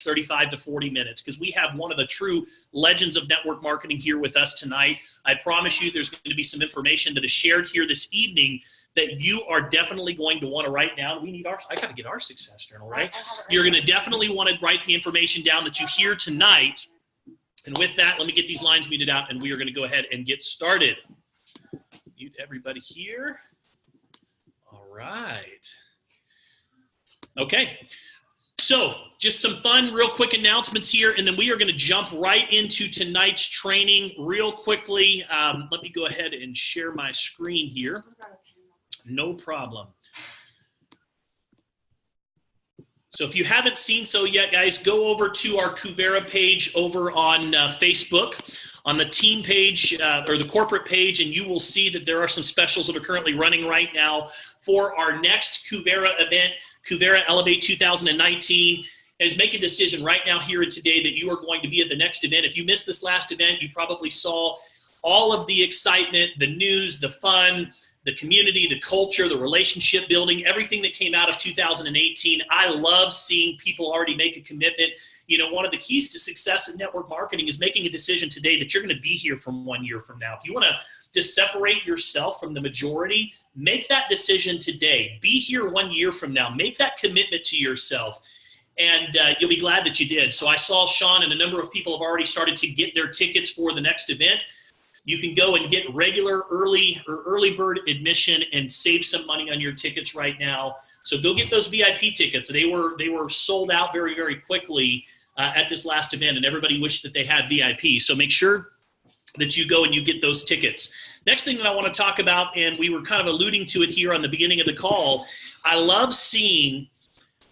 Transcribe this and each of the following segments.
35 to 40 minutes, because we have one of the true legends of network marketing here with us tonight. I promise you there's going to be some information that is shared here this evening that you are definitely going to want to write down. We need I got to get our success journal, right? You're going to definitely want to write the information down that you hear tonight. And with that, let me get these lines muted out, and we are going to go ahead and get started. Mute everybody here. All right. Okay. So just some fun, real quick announcements here, and then we are going to jump right into tonight's training real quickly. Let me go ahead and share my screen here. No problem. So if you haven't seen so yet, guys, go over to our Kuvera page over on Facebook, on the team page or the corporate page, and you will see that there are some specials that are currently running right now for our next Kuvera event, Kuvera Elevate 2019. Is make a decision right now here and today that you are going to be at the next event. If you missed this last event, you probably saw all of the excitement, the news, the fun, the community, the culture, the relationship building, everything that came out of 2018. I love seeing people already make a commitment. You know, one of the keys to success in network marketing is making a decision today that you're going to be here from 1 year from now. If you want to just separate yourself from the majority, make that decision today. Be here 1 year from now. Make that commitment to yourself, and you'll be glad that you did. So I saw Sean and a number of people have already started to get their tickets for the next event. You can go and get regular early bird admission and save some money on your tickets right now. So go get those VIP tickets. They were sold out very, very quickly at this last event, and everybody wished that they had VIP. So make sure that you go and you get those tickets. Next thing that I want to talk about, and we were kind of alluding to it here on the beginning of the call, I love seeing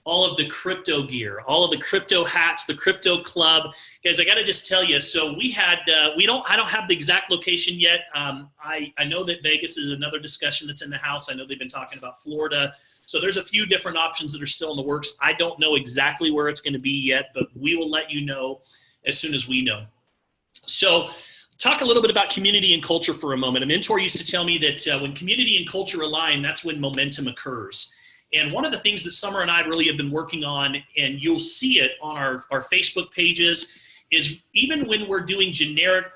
all of the crypto gear, all of the crypto hats, the crypto club. Guys, I got to just tell you, so we had, I don't have the exact location yet. I know that Vegas is another discussion that's in the house. I know they've been talking about Florida. So there's a few different options that are still in the works. I don't know exactly where it's going to be yet, but we will let you know as soon as we know. So talk a little bit about community and culture for a moment. A mentor used to tell me that when community and culture align, that's when momentum occurs. And one of the things that Summer and I really have been working on, and you'll see it on our Facebook pages, is even when we're doing generic,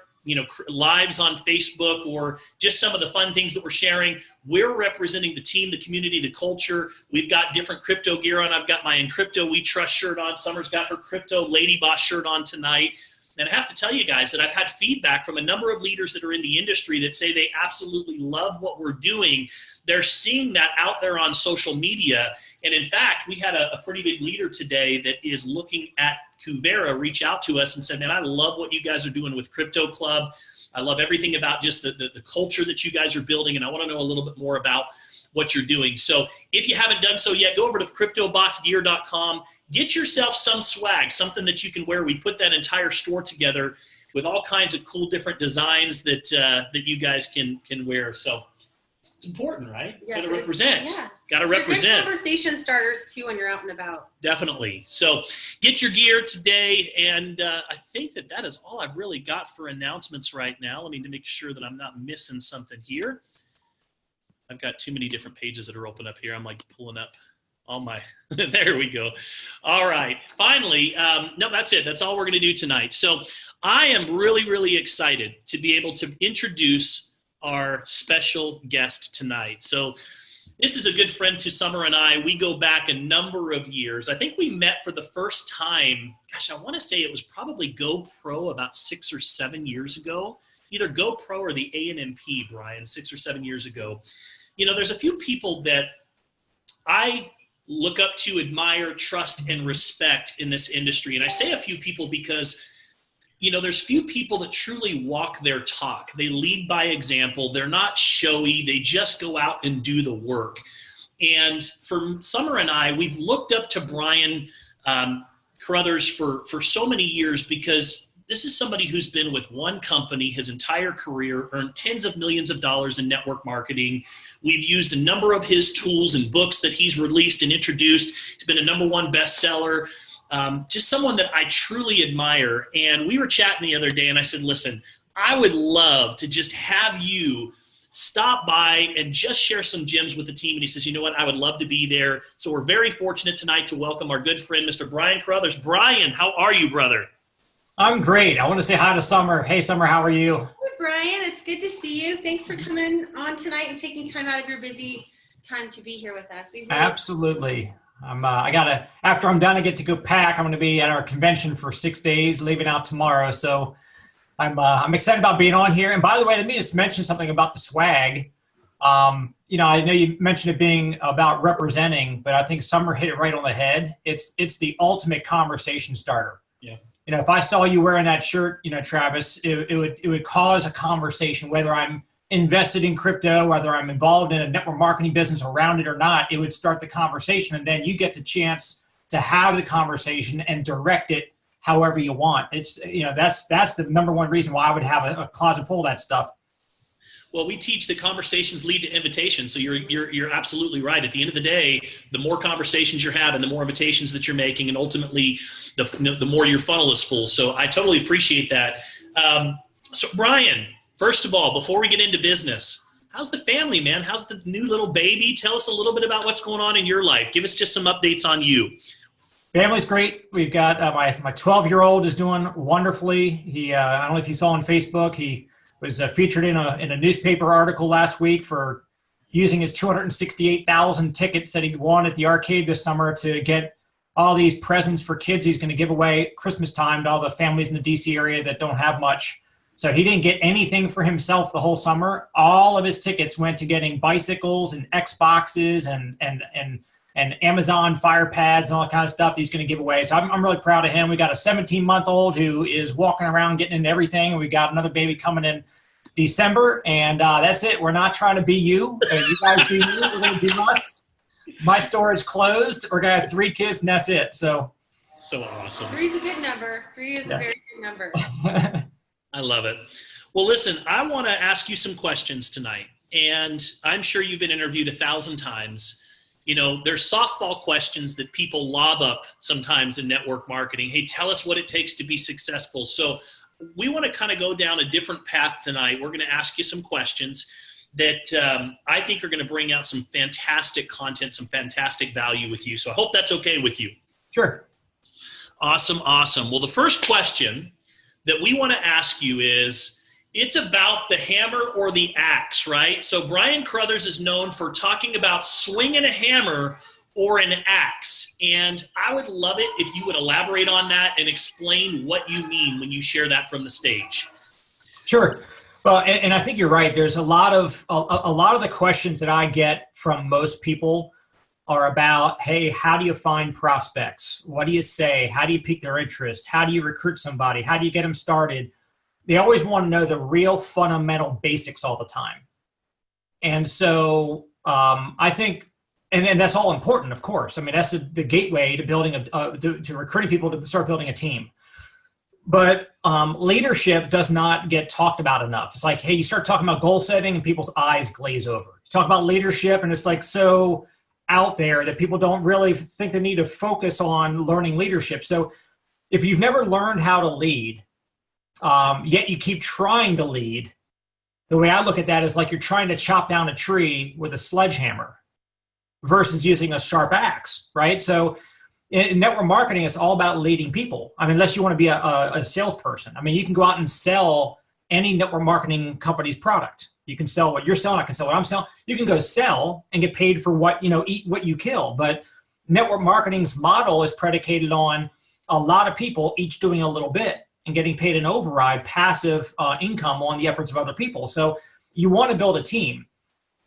lives on Facebook or just some of the fun things that we're sharing, we're representing the team, the community, the culture. We've got different crypto gear on. I've got my In Crypto We Trust shirt on. Summer's got her Crypto Lady Boss shirt on tonight. And I have to tell you guys that I've had feedback from a number of leaders that are in the industry that say they absolutely love what we're doing. They're seeing that out there on social media. And in fact, we had a pretty big leader today that is looking at Kuvera reach out to us and said, man, I love what you guys are doing with Crypto Club. I love everything about just the culture that you guys are building. And I want to know a little bit more about what you're doing. So if you haven't done so yet, go over to CryptoBossGear.com. Get yourself some swag, something that you can wear. We put that entire store together with all kinds of cool different designs that you guys can wear. So it's important, right? Yes, got to represent. Yeah. Got to represent. Good conversation starters too when you're out and about. Definitely. So get your gear today, and I think that is all I've really got for announcements right now. Let me make sure that I'm not missing something here. I've got too many different pages that are open up here. I'm like pulling up all my, there we go. All right, finally, no, that's it. That's all we're gonna do tonight. So I am really, really excited to be able to introduce our special guest tonight. So this is a good friend to Summer and I. We go back a number of years. I think we met for the first time, gosh, I wanna say it was probably GoPro about 6 or 7 years ago. Either GoPro or the ANMP, Brian, 6 or 7 years ago. There's a few people that I look up to, admire, trust, and respect in this industry. And I say a few people because, there's few people that truly walk their talk. They lead by example. They're not showy. They just go out and do the work. And for Summer and I, we've looked up to Brian Carruthers for so many years because this is somebody who's been with one company his entire career, earned tens of millions of dollars in network marketing. We've used a number of his tools and books that he's released and introduced. He's been a #1 bestseller. Just someone that I truly admire. And we were chatting the other day and I said, listen, I would love to just have you stop by and just share some gems with the team. And he says, you know what, I would love to be there. So we're very fortunate tonight to welcome our good friend, Mr. Brian Carruthers. Brian, how are you, brother? I'm great. I want to say hi to Summer. Hey, Summer, how are you? Hey, Brian. It's good to see you. Thanks for coming on tonight and taking time out of your busy time to be here with us. Absolutely. After I'm done, I get to go pack. I'm going to be at our convention for 6 days, leaving out tomorrow. So I'm excited about being on here. And by the way, let me just mention something about the swag. I know you mentioned it being about representing, but I think Summer hit it right on the head. It's the ultimate conversation starter. Yeah. If I saw you wearing that shirt, Travis, it would cause a conversation, whether I'm invested in crypto, whether I'm involved in a network marketing business around it or not. It would start the conversation, and then you get the chance to have the conversation and direct it however you want. It's that's the number one reason why I would have a closet full of that stuff. Well, we teach that conversations lead to invitations. So you're absolutely right. At the end of the day, the more conversations you're having, the more invitations that you're making, and ultimately the more your funnel is full. So I totally appreciate that. So Brian, first of all, before we get into business, how's the family, man? How's the new little baby? Tell us a little bit about what's going on in your life. Give us just some updates on you. Family's great. We've got my 12-year-old is doing wonderfully. He I don't know if you saw on Facebook, he was featured in a newspaper article last week for using his 268,000 tickets that he won at the arcade this summer to get all these presents for kids he's going to give away at Christmas time to all the families in the DC area that don't have much. So he didn't get anything for himself the whole summer. All of his tickets went to getting bicycles and Xboxes and Amazon Fire Pads and all that kind of stuff he's going to give away. So I'm really proud of him. We got a 17-month-old who is walking around getting into everything. We got another baby coming in December, and that's it. We're not trying to be you. You guys do you. We're going to do us. My storage closed. We're going to have 3 kids, and that's it. So awesome. 3 is a good number. 3 is a very good number. I love it. Well, listen, I want to ask you some questions tonight, and I'm sure you've been interviewed 1,000 times. There's softball questions that people lob up sometimes in network marketing. Hey, tell us what it takes to be successful. So we want to kind of go down a different path tonight. We're going to ask you some questions that I think are going to bring out some fantastic content, some fantastic value with you. So I hope that's okay with you. Sure. Awesome. Well, the first question that we want to ask you is, it's about the hammer or the axe, right? So Brian Carruthers is known for talking about swinging a hammer or an axe. And I would love it if you would elaborate on that and explain what you mean when you share that from the stage. Sure. Well, and I think you're right. There's a lot of the questions that I get from most people are about, hey, how do you find prospects? What do you say? How do you pique their interest? How do you recruit somebody? How do you get them started? They always want to know the real fundamental basics all the time. And so I think, and that's all important, of course. I mean, that's the gateway to building to recruiting people to start building a team. But leadership does not get talked about enough. It's like, hey, you start talking about goal setting and people's eyes glaze over. You talk about leadership and it's like so out there that people don't really think they need to focus on learning leadership. So if you've never learned how to lead, yet you keep trying to lead, the way I look at that is like you're trying to chop down a tree with a sledgehammer versus using a sharp axe, right? So in network marketing, it's all about leading people. I mean, unless you want to be a salesperson. I mean, you can go out and sell any network marketing company's product. You can sell what you're selling. I can sell what I'm selling. You can go sell and get paid for what, eat what you kill. But network marketing's model is predicated on a lot of people each doing a little bit and getting paid an override passive income on the efforts of other people. So you want to build a team.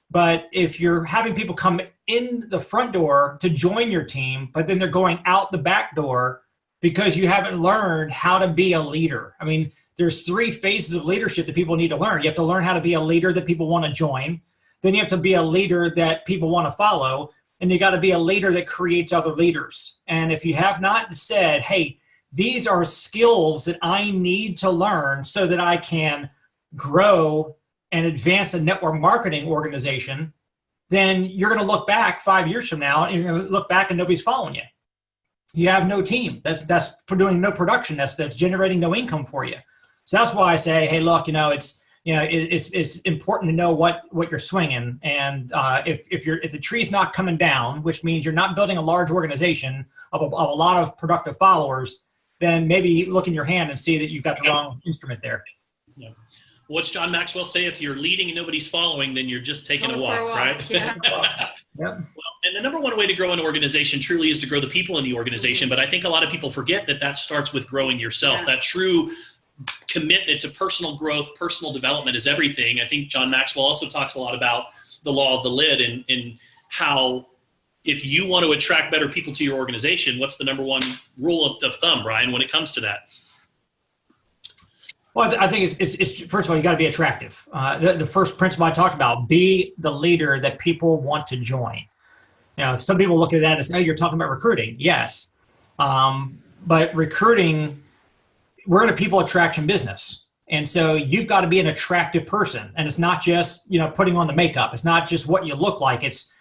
But if you're having people come in the front door to join your team, but then they're going out the back door because you haven't learned how to be a leader. I mean, there's 3 phases of leadership that people need to learn. You have to learn how to be a leader that people want to join. Then you have to be a leader that people want to follow. And you got to be a leader that creates other leaders. And if you have not said, hey, these are skills that I need to learn so that I can grow and advance a network marketing organization, then you're going to look back 5 years from now and you're going to look back and nobody's following you. You have no team. That's doing no production. That's generating no income for you. So that's why I say, hey, look, it's it's important to know what you're swinging. And if the tree's not coming down, which means you're not building a large organization of a lot of productive followers, then maybe look in your hand and see that you've got the wrong instrument there. Yeah. What's John Maxwell say? If you're leading and nobody's following, then you're just taking a walk, right? Yeah. Yep. Well, and the number one way to grow an organization truly is to grow the people in the organization. But I think a lot of people forget that starts with growing yourself. Yes. That true commitment to personal growth, personal development is everything. I think John Maxwell also talks a lot about the law of the lid and how if you want to attract better people to your organization, what's the number one rule of thumb, Brian, when it comes to that? Well, I think it's first of all, you got to be attractive. The first principle I talked about, be the leader that people want to join. Now, some people look at that as, oh, you're talking about recruiting. Yes. But recruiting, we're in a people attraction business. And so you've got to be an attractive person. And it's not just, putting on the makeup. It's not just what you look like. It's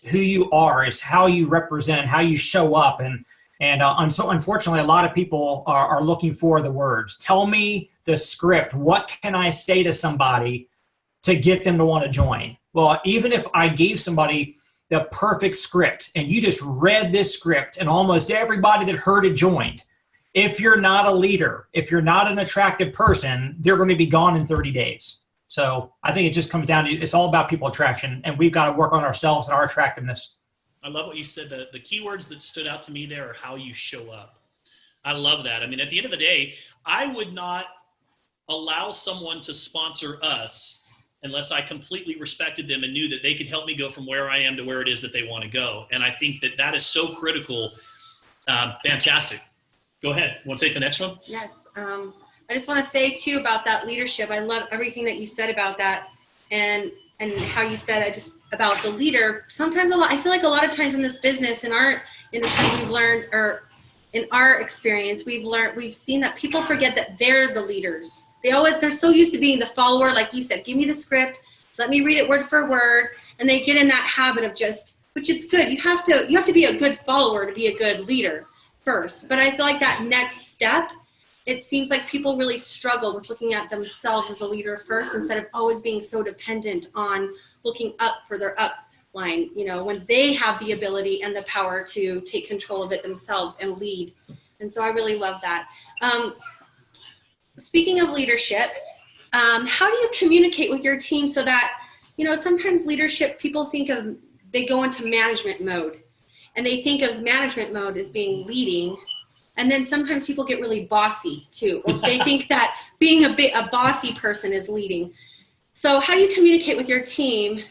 who you are. It's how you represent, how you show up. And so unfortunately, a lot of people are looking for the words. Tell me the script. What can I say to somebody to get them to want to join? Well, even if I gave somebody the perfect script and you just read this script and almost everybody that heard it joined, if you're not a leader, if you're not an attractive person, they're going to be gone in 30 days. So I think it just comes down to, it's all about people attraction, and we've got to work on ourselves and our attractiveness. I love what you said. The key words that stood out to me there are how you show up. I love that. I mean, at the end of the day, I would not allow someone to sponsor us unless I completely respected them and knew that they could help me go from where I am to where it is that they want to go. And I think that is so critical. Fantastic. Go ahead. Want to take the next one? Yes. I just want to say too about that leadership. I love everything that you said about that, and how you said about the leader. Sometimes I feel like a lot of times in this business, in our industry, we've learned, or in our experience, we've seen that people forget that they're the leaders. They're so used to being the follower, like you said, give me the script, let me read it word for word, and they get in that habit of which it's good. You have to be a good follower to be a good leader first. But I feel like that next step, it seems like people really struggle with looking at themselves as a leader first, instead of always being so dependent on looking up for their upline, when they have the ability and the power to take control of it themselves and lead. And so I really love that. Speaking of leadership, how do you communicate with your team so that, sometimes leadership, people they go into management mode, and they think of management mode as being leading. And then sometimes people get really bossy too, or they think that being a bossy person is leading. So how do you communicate with your team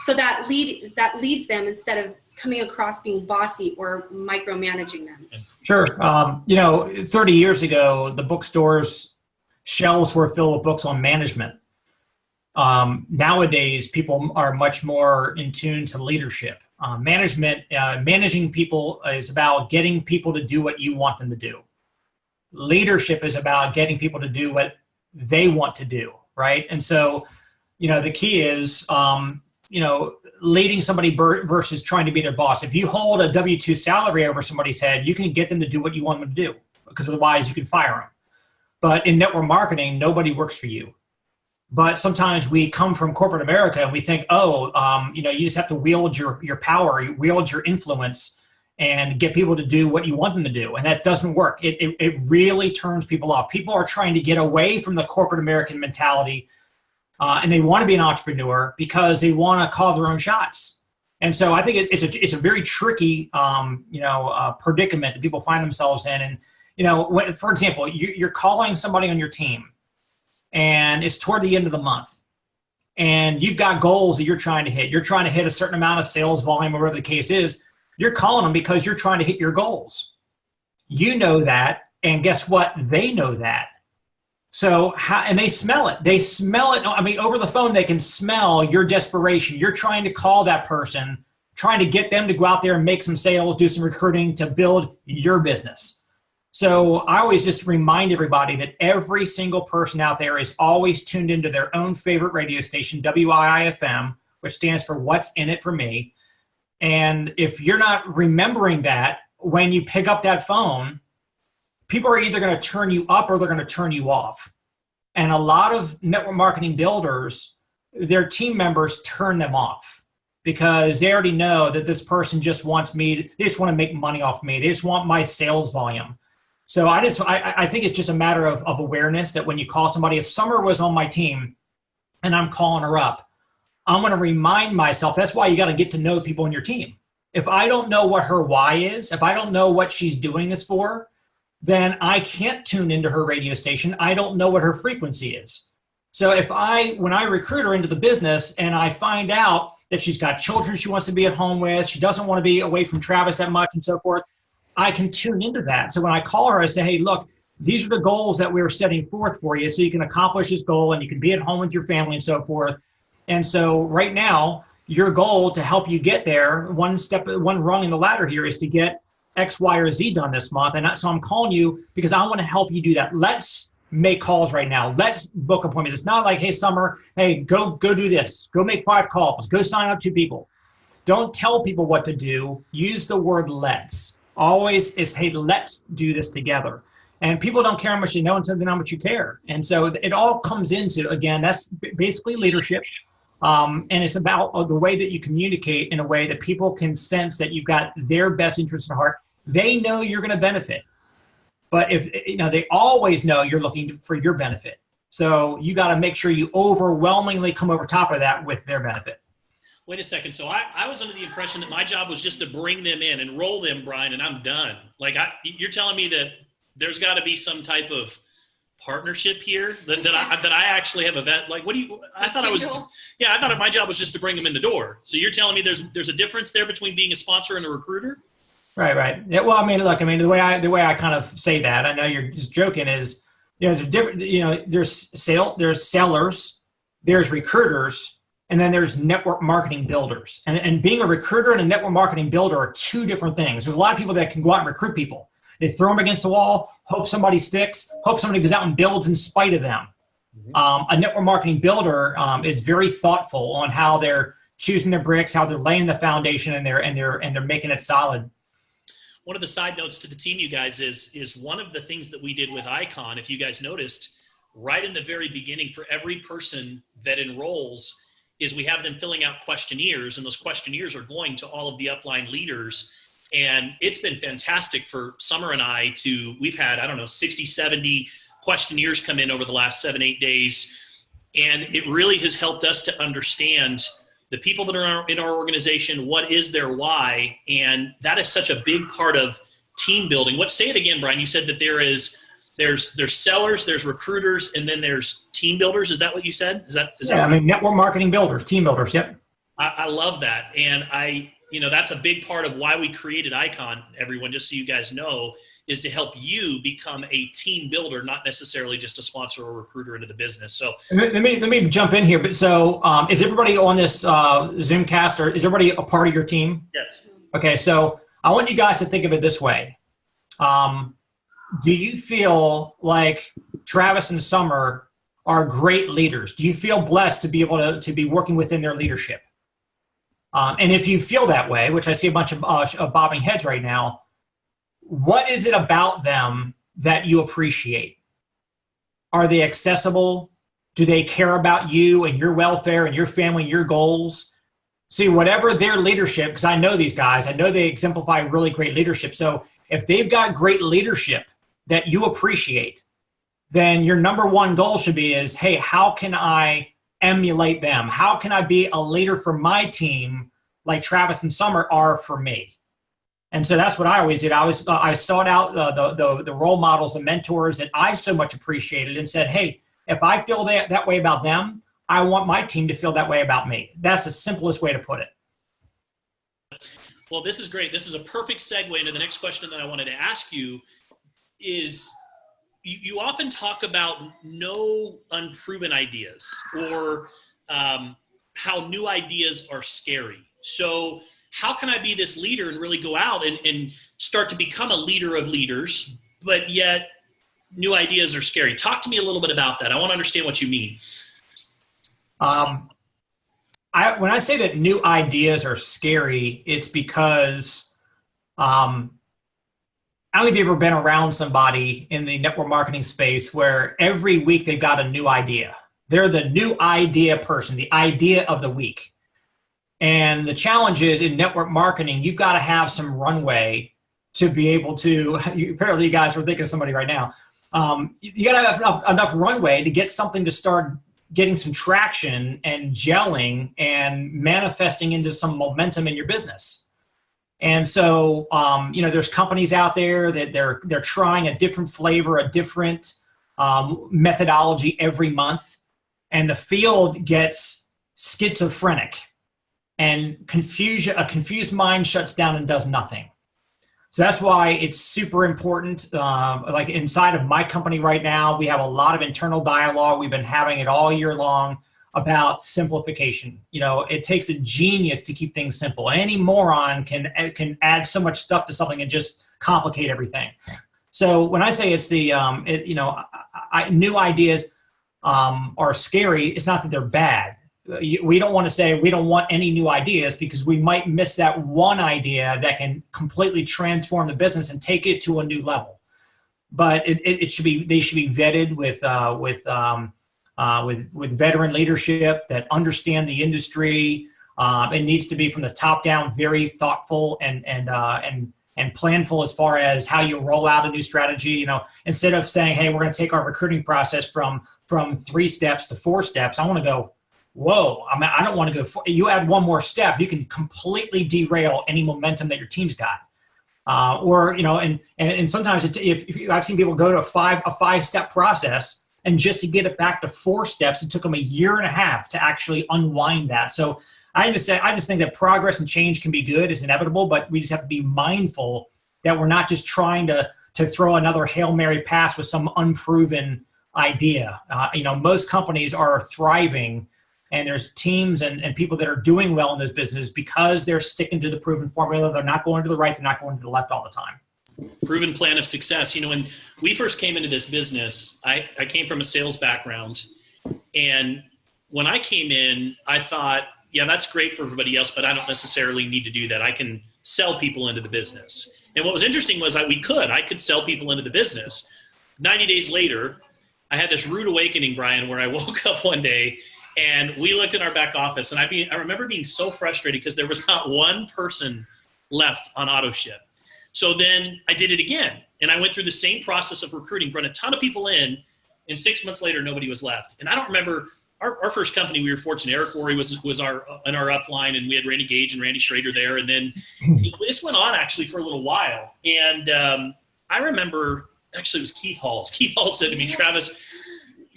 so that leads them, instead of coming across being bossy or micromanaging them? Sure. 30 years ago, the bookstores' shelves were filled with books on management. Nowadays, people are much more in tune to leadership. Managing people is about getting people to do what you want them to do. Leadership is about getting people to do what they want to do, right? And so, the key is, leading somebody versus trying to be their boss. If you hold a W-2 salary over somebody's head, you can get them to do what you want them to do, because otherwise you can fire them. But in network marketing, nobody works for you. But sometimes we come from corporate America and we think, you just have to wield your power, you wield your influence, and get people to do what you want them to do. And that doesn't work. It really turns people off. People are trying to get away from the corporate American mentality, and they want to be an entrepreneur because they want to call their own shots. And so I think it's a very tricky, predicament that people find themselves in. And, for example, you're calling somebody on your team, and it's toward the end of the month, and you've got goals that you're trying to hit. You're trying to hit a certain amount of sales volume, or whatever the case is. You're calling them because you're trying to hit your goals. You know that, and guess what? They know that. So, and they smell it. They smell it. I mean, over the phone, they can smell your desperation. You're trying to call that person, trying to get them to go out there and make some sales, do some recruiting to build your business. So I always just remind everybody that every single person out there is always tuned into their own favorite radio station, WIIFM, which stands for What's in It for Me. And if you're not remembering that when you pick up that phone, people are either going to turn you up or they're going to turn you off. And a lot of network marketing builders, their team members turn them off because they already know that this person just wants me, they just want to make money off me. They just want my sales volume. So I think it's just a matter of awareness that when you call somebody, if Summer was on my team and I'm calling her up, I'm going to remind myself, that's why you got to get to know people on your team. If I don't know what her why is, if I don't know what she's doing this for, then I can't tune into her radio station. I don't know what her frequency is. So when I recruit her into the business and I find out that she's got children she wants to be at home with, she doesn't want to be away from Travis that much and so forth, I can tune into that. So when I call her, I say, hey, look, these are the goals that we're setting forth for you so you can accomplish this goal and you can be at home with your family and so forth. And so right now, your goal to help you get there, one rung in the ladder here is to get X, Y, or Z done this month. And so I'm calling you because I want to help you do that. Let's make calls right now. Let's book appointments. It's not like, hey, Summer, hey, go do this. Go make 5 calls. Go sign up 2 people. Don't tell people what to do. Use the word let's. Always is, hey, let's do this together. And people don't care how much you know until they know how much you care. And so it all comes into, again, that's basically leadership. And it's about the way that you communicate in a way that people can sense that you've got their best interests at heart. They know you're going to benefit. But if they always know you're looking for your benefit. So you got to make sure you overwhelmingly come over top of that with their benefit. Wait a second. So I was under the impression that my job was just to bring them in and roll them, Brian, and I'm done. Like you're telling me that there's got to be some type of partnership here that I actually have a vet. Like, what do you? I thought my job was just to bring them in the door. So you're telling me there's a difference there between being a sponsor and a recruiter? Right. Yeah, well, look, the way I kind of say that, I know you're just joking, is there's a different, there's sellers, there's recruiters, and then there's network marketing builders. And being a recruiter and a network marketing builder are 2 different things. There's a lot of people that can go out and recruit people. They throw them against the wall, hope somebody sticks, hope somebody goes out and builds in spite of them. Mm-hmm. A network marketing builder is very thoughtful on how they're choosing their bricks, how they're laying the foundation, and they're making it solid. One of the side notes to the team, you guys, is one of the things that we did with Icon, if you guys noticed, right in the very beginning for every person that enrolls, is we have them filling out questionnaires, and those questionnaires are going to all of the upline leaders. And it's been fantastic for Summer and I we've had, 60, 70 questionnaires come in over the last 7-8 days. And it really has helped us to understand the people that are in our organization, what is their why. And that is such a big part of team building. Say it again, Brian. You said that there's sellers, there's recruiters, and then there's team builders. Is that what you said? Is that network marketing builders, team builders. Yep. I love that. And that's a big part of why we created Icon, everyone, just so you guys know, is to help you become a team builder, not necessarily just a sponsor or recruiter into the business. So let me jump in here. But so is everybody on this Zoomcast, or is everybody a part of your team? Yes. Okay. So I want you guys to think of it this way. Do you feel like Travis and Summer are great leaders? Do you feel blessed to be able to be working within their leadership? And if you feel that way, which I see a bunch of bobbing heads right now, what is it about them that you appreciate? Are they accessible? Do they care about you and your welfare and your family and your goals? See, whatever their leadership, because I know these guys, I know they exemplify really great leadership. So if they've got great leadership that you appreciate, then your number one goal should be hey, how can I emulate them? How can I be a leader for my team like Travis and Summer are for me? And so that's what I always did. I sought out the role models and mentors that I so much appreciated and said, hey, if I feel that way about them, I want my team to feel that way about me. That's the simplest way to put it. Well, this is great. This is a perfect segue into the next question that I wanted to ask you is, you often talk about no unproven ideas, or how new ideas are scary. So how can I be this leader and really go out and start to become a leader of leaders, but yet new ideas are scary? Talk to me a little bit about that. I want to understand what you mean. When I say that new ideas are scary, it's because I don't know if you've ever been around somebody in the network marketing space where every week they've got a new idea. They're the new idea person, the idea of the week. And the challenge is in network marketing, you've got to have some runway to be able to, apparently you guys are thinking of somebody right now. You got to have enough runway to get something to start getting some traction and gelling and manifesting into some momentum in your business. And so, there's companies out there that they're trying a different flavor, a different methodology every month. And the field gets schizophrenic, and a confused mind shuts down and does nothing. So that's why it's super important. Like inside of my company right now, we have a lot of internal dialogue. We've been having it all year long about simplification. It takes a genius to keep things simple. Any moron can add so much stuff to something and just complicate everything. So when I say it's the, new ideas are scary, it's not that they're bad. We don't want to say we don't want any new ideas, because we might miss that one idea that can completely transform the business and take it to a new level. But they should be vetted with veteran leadership that understand the industry. It needs to be from the top down, very thoughtful and planful as far as how you roll out a new strategy. Instead of saying, hey, we're going to take our recruiting process from 3 steps to 4 steps, I want to go, whoa, I don't want to go. You add one more step, you can completely derail any momentum that your team's got. And sometimes if I've seen people go to a 5-step process, and just to get it back to 4 steps, it took them 1.5 years to actually unwind that. So I just think that progress and change can be good, it's inevitable, but we just have to be mindful that we're not just trying to throw another Hail Mary pass with some unproven idea. Most companies are thriving, and there's teams and people that are doing well in those businesses because they're sticking to the proven formula. They're not going to the right, they're not going to the left all the time. Proven plan of success. When we first came into this business, I came from a sales background. And when I came in, I thought, yeah, that's great for everybody else, but I don't necessarily need to do that. I can sell people into the business. And what was interesting was I could sell people into the business. 90 days later, I had this rude awakening, Brian, where I woke up one day and we looked in our back office, and I remember being so frustrated because there was not one person left on auto ship. So then I did it again, and I went through the same process of recruiting, brought a ton of people in, and 6 months later, nobody was left. And I don't remember our first company. We were fortunate. Eric Worre was in our upline, and we had Randy Gage and Randy Schrader there. And then this went on actually for a little while. And I remember actually it was Keith Hall. Keith Hall said to me, Travis,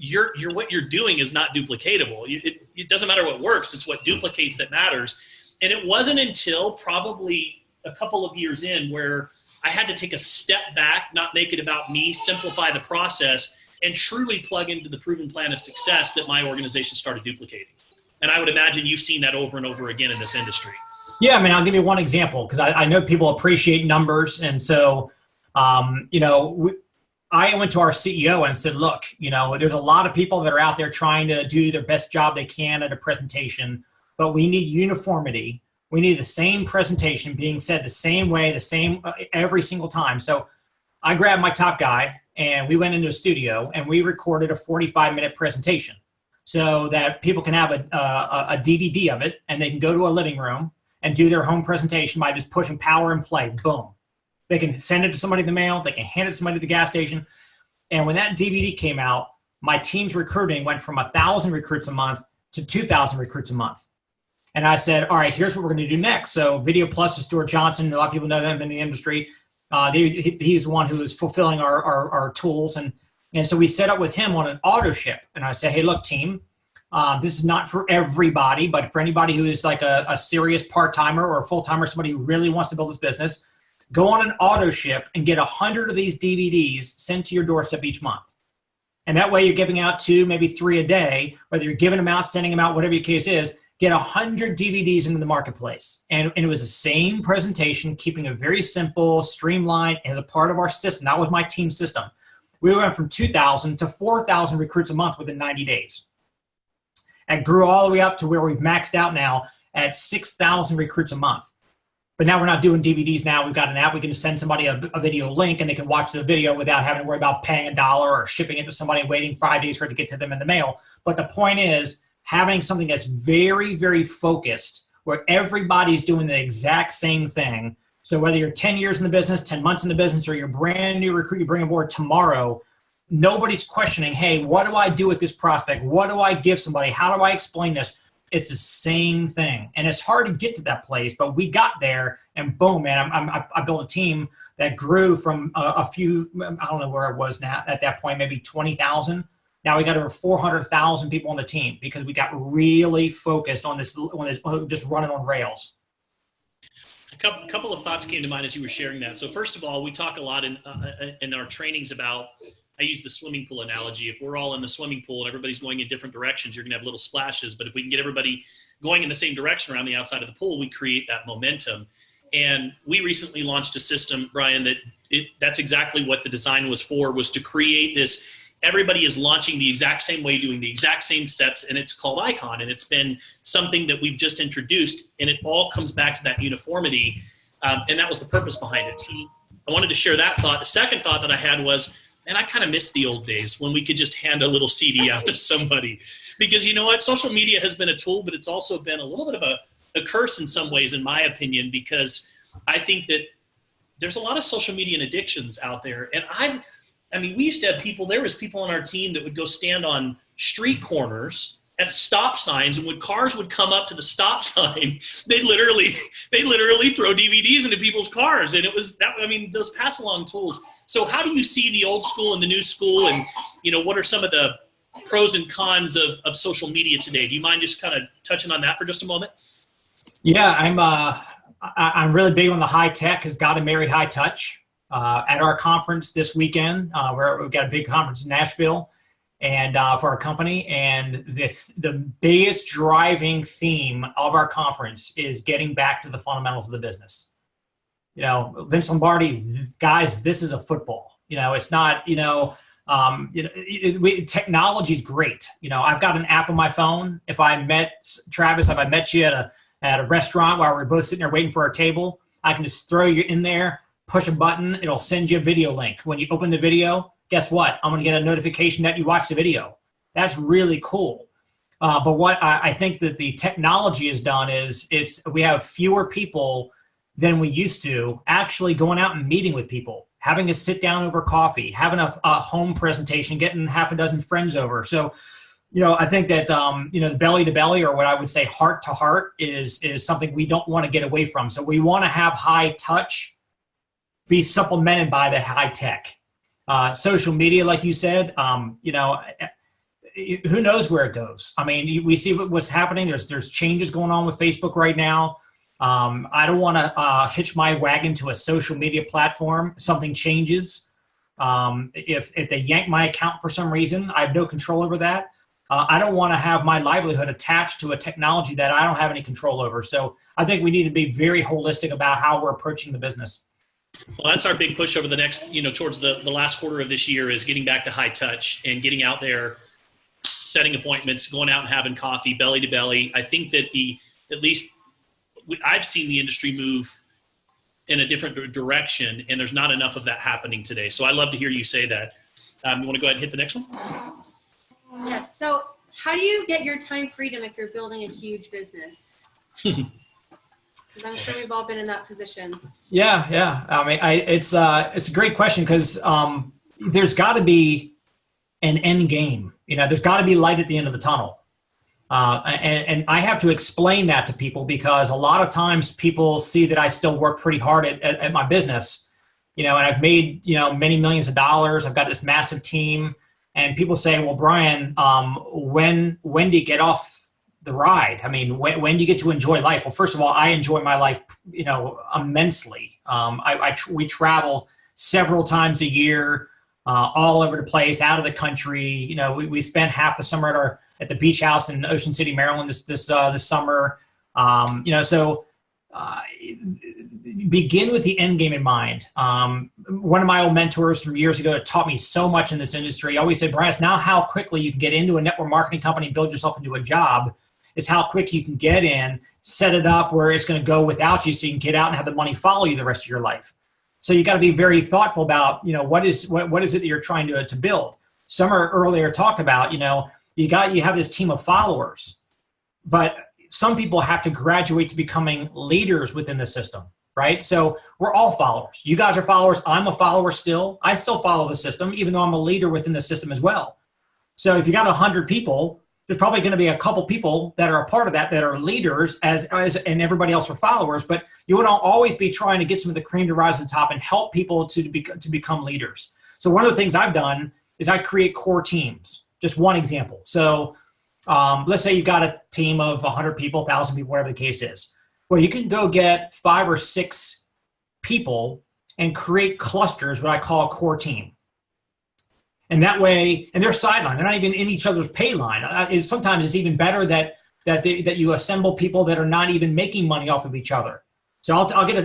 what you're doing is not duplicatable. It doesn't matter what works. It's what duplicates that matters. And it wasn't until probably a couple of years in where I had to take a step back, not make it about me, simplify the process, and truly plug into the proven plan of success that my organization started duplicating. And I would imagine you've seen that over and over again in this industry. Yeah, I'll give you one example, because I know people appreciate numbers. And so, I went to our CEO and said, look, there's a lot of people that are out there trying to do their best job they can at a presentation, but we need uniformity. We need the same presentation being said the same way, the same every single time. So I grabbed my top guy and we went into a studio and we recorded a 45-minute presentation so that people can have a DVD of it, and they can go to a living room and do their home presentation by just pushing power and play. Boom. They can send it to somebody in the mail. They can hand it to somebody at the gas station. And when that DVD came out, my team's recruiting went from 1,000 recruits a month to 2,000 recruits a month. And I said, all right, here's what we're going to do next. So Video Plus is Stuart Johnson. A lot of people know them in the industry. He's the one who is fulfilling our tools. And so we set up with him on an auto ship. And I said, hey, look, team, this is not for everybody, but for anybody who is like a serious part-timer or a full-timer, somebody who really wants to build this business, go on an auto ship and get 100 of these DVDs sent to your doorstep each month. And that way you're giving out 2, maybe 3 a day, whether you're giving them out, sending them out, whatever your case is, get 100 DVDs into the marketplace. And it was the same presentation, keeping it very simple, streamlined as a part of our system. That was my team system. We went from 2,000 to 4,000 recruits a month within 90 days. And grew all the way up to where we've maxed out now at 6,000 recruits a month. But now we're not doing DVDs now. We've got an app. We can send somebody a video link and they can watch the video without having to worry about paying $1 or shipping it to somebody and waiting 5 days for it to get to them in the mail. But the point is having something that's very, very focused where everybody's doing the exact same thing. So whether you're 10 years in the business, 10 months in the business, or you're a brand new recruit you bring aboard tomorrow, nobody's questioning, hey, what do I do with this prospect? What do I give somebody? How do I explain this? It's the same thing. And it's hard to get to that place, but we got there and boom, man, I built a team that grew from a few, I don't know where it was now at that point, maybe 20,000. Now we got over 400,000 people on the team because we got really focused on this just running on rails. A couple of thoughts came to mind as you were sharing that. So first of all, we talk a lot in our trainings about, I use the swimming pool analogy. If we're all in the swimming pool and everybody's going in different directions, you're going to have little splashes. But if we can get everybody going in the same direction around the outside of the pool, we create that momentum. And we recently launched a system, Brian, that's exactly what the design was for, was to create this. Everybody is launching the exact same way, doing the exact same steps, and it's called Icon. And it's been something that we've just introduced, and it all comes back to that uniformity. And that was the purpose behind it. So I wanted to share that thought. The second thought that I had was, and I kind of miss the old days when we could just hand a little CD out to somebody. Because you know what? Social media has been a tool, but it's also been a little bit of a curse in some ways, in my opinion, because I think that there's a lot of social media and addictions out there. And I mean, we used to have there was people on our team that would go stand on street corners at stop signs, and when cars would come up to the stop sign, they literally throw DVDs into people's cars. And it was that, I mean, those pass along tools. So how do you see the old school and the new school, and, you know, what are some of the pros and cons of social media today? Do you mind just kind of touching on that for just a moment? Yeah, I'm really big on the high tech, has got to marry high touch. At our conference this weekend, where we've got a big conference in Nashville, and for our company, and the biggest driving theme of our conference is getting back to the fundamentals of the business. You know, Vince Lombardi, guys, this is a football. You know, it's not. Technology is great. You know, I've got an app on my phone. If I met Travis, if I met you at a restaurant while we're both sitting there waiting for our table, I can just throw you in there, push a button, it'll send you a video link. When you open the video, guess what? I'm going to get a notification that you watched the video. That's really cool. But what I think that the technology has done is we have fewer people than we used to actually going out and meeting with people, having a sit down over coffee, having a home presentation, getting half a dozen friends over. So, you know, I think that, the belly to belly, or what I would say heart to heart, is something we don't want to get away from. So we want to have high touch be supplemented by the high tech. Social media, like you said, who knows where it goes? I mean, we see what's happening. There's changes going on with Facebook right now. I don't want to hitch my wagon to a social media platform. Something changes. If they yank my account for some reason, I have no control over that. I don't want to have my livelihood attached to a technology that I don't have any control over. So I think we need to be very holistic about how we're approaching the business. Well, that's our big push over the next, towards the last quarter of this year, is getting back to high touch and getting out there, setting appointments, going out and having coffee, belly to belly. I think that I've seen the industry move in a different direction, and there's not enough of that happening today. So I love to hear you say that. You want to go ahead and hit the next one? Yes. So how do you get your time freedom if you're building a huge business? Because I'm sure we've all been in that position. Yeah. I mean, it's a great question, because there's got to be an end game. There's got to be light at the end of the tunnel. And I have to explain that to people, because a lot of times people see that I still work pretty hard at my business, and I've made, many millions of dollars. I've got this massive team, and people say, well, Brian, when do you get off the ride? I mean, when do you get to enjoy life? Well, first of all, I enjoy my life, immensely. We travel several times a year, all over the place, out of the country. We spent half the summer at the beach house in Ocean City, Maryland this summer. Begin with the end game in mind. One of my old mentors from years ago taught me so much in this industry. I always said, Brian, it's not how quickly you can get into a network marketing company and build yourself into a job. It's how quick you can get in, set it up where it's going to go without you so you can get out and have the money follow you the rest of your life. So you got to be very thoughtful about, what is it that you're trying to build. Summer earlier talked about, you have this team of followers, but some people have to graduate to becoming leaders within the system, right? So we're all followers. You guys are followers. I'm a follower still. I still follow the system, even though I'm a leader within the system as well. So if you got 100 people, there's probably going to be a couple people that are a part of that are leaders and everybody else are followers, but you want to always be trying to get some of the cream to rise to the top and help people to become leaders. So one of the things I've done is I create core teams. Just one example. So let's say you've got a team of 100 people, 1,000 people, whatever the case is. Well, you can go get 5 or 6 people and create clusters, what I call a core team. And that way, and they're sidelined. They're not even in each other's pay line. Sometimes it's even better that you assemble people that are not even making money off of each other. So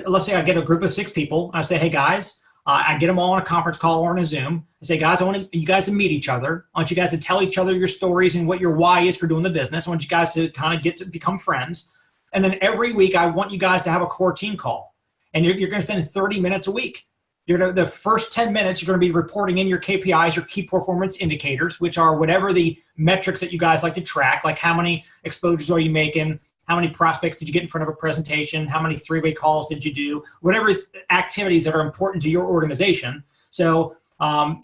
let's say I get a group of 6 people. I say, hey guys, I get them all on a conference call or on a Zoom. I say, guys, I want you guys to meet each other. I want you guys to tell each other your stories and what your why is for doing the business. I want you guys to kind of get to become friends. And then every week, I want you guys to have a core team call. And you're going to spend 30 minutes a week. The first 10 minutes, you're going to be reporting in your KPIs, your key performance indicators, which are whatever the metrics that you guys like to track, like how many exposures are you making, how many prospects did you get in front of a presentation, how many 3-way calls did you do, whatever activities that are important to your organization. So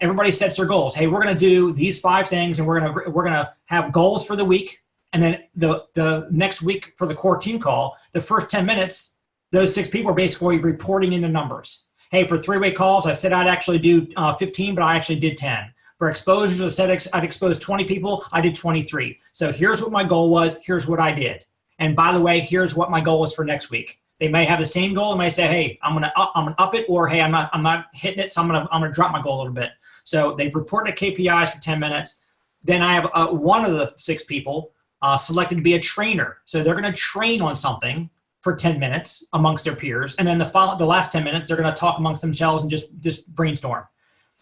everybody sets their goals. Hey, we're going to do these 5 things, and we're going to have goals for the week. And then the next week for the core team call, the first 10 minutes, those 6 people are basically reporting in the numbers. Hey, for 3-way calls, I said I'd actually do 15, but I actually did 10. For exposures, I said I'd expose 20 people. I did 23. So here's what my goal was. Here's what I did. And by the way, here's what my goal is for next week. They may have the same goal. They may say, hey, I'm gonna up it, or hey, I'm not hitting it, so I'm gonna drop my goal a little bit. So they've reported KPIs for 10 minutes. Then I have one of the 6 people selected to be a trainer. So they're gonna train on something for 10 minutes amongst their peers. And then the last 10 minutes, they're going to talk amongst themselves and just brainstorm.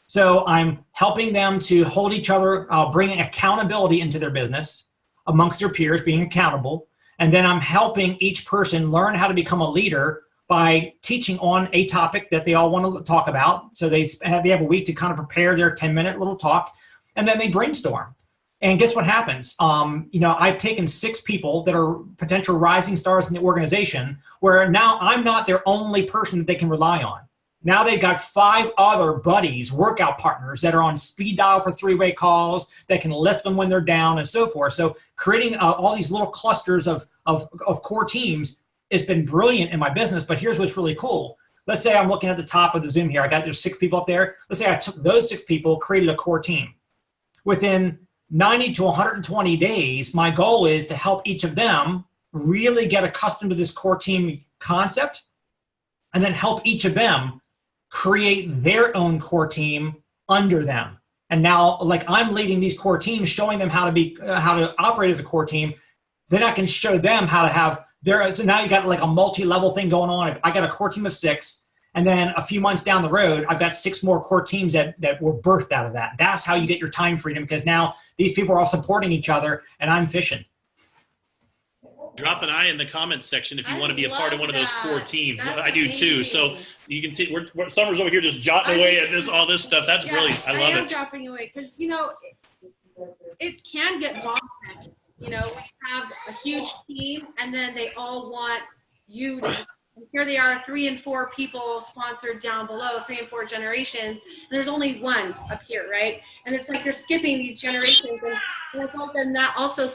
So I'm helping them to hold each other, bringing accountability into their business amongst their peers, being accountable. And then I'm helping each person learn how to become a leader by teaching on a topic that they all want to talk about. So they have a week to kind of prepare their 10-minute little talk, and then they brainstorm. And guess what happens? I've taken 6 people that are potential rising stars in the organization, where now I'm not their only person that they can rely on. Now they've got 5 other buddies, workout partners that are on speed dial for 3-way calls, that can lift them when they're down and so forth. So creating all these little clusters of core teams has been brilliant in my business. But here's what's really cool. Let's say I'm looking at the top of the Zoom here. There's 6 people up there. Let's say I took those 6 people, created a core team. Within 90 to 120 days, my goal is to help each of them really get accustomed to this core team concept, and then help each of them create their own core team under them. And now, like, I'm leading these core teams, showing them how to operate as a core team. Then I can show them how to have so now you got like a multi-level thing going on. I got a core team of 6. And then a few months down the road, I've got 6 more core teams that were birthed out of that. That's how you get your time freedom, because now these people are all supporting each other, and I'm fishing. Drop an I in the comments section if you want to be a part of one of those core teams. I do too. So you can see Summer's over here just jotting away at all this stuff. That's brilliant. I love it. I am dropping away because it can get bottlenecked. We have a huge team, and then they all want you to. Here they are, 3 and 4 people sponsored down below, 3 and 4 generations, and there's only one up here, right? And it's like they're skipping these generations, and I thought then that also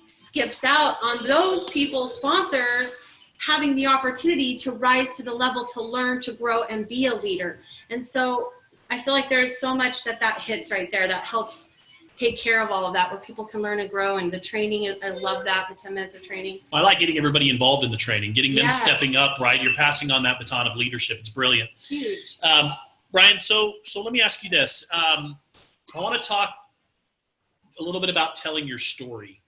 skips out on those people's sponsors having the opportunity to rise to the level to learn, to grow, and be a leader. And so I feel like there's so much that hits right there that helps take care of all of that, where people can learn and grow. And the training, I love that, the 10 minutes of training. I like getting everybody involved in the training, getting them stepping up, right? You're passing on that baton of leadership. It's brilliant. It's huge. Brian, so let me ask you this. I want to talk a little bit about telling your story.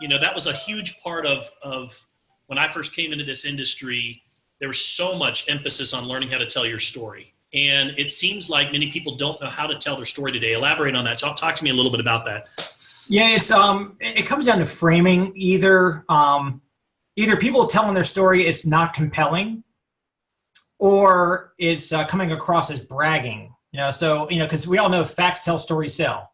That was a huge part of when I first came into this industry. There was so much emphasis on learning how to tell your story. And it seems like many people don't know how to tell their story today. Elaborate on that. So talk to me a little bit about that. Yeah, it comes down to framing. Either either people telling their story, it's not compelling, or it's coming across as bragging. So because we all know facts tell, stories sell.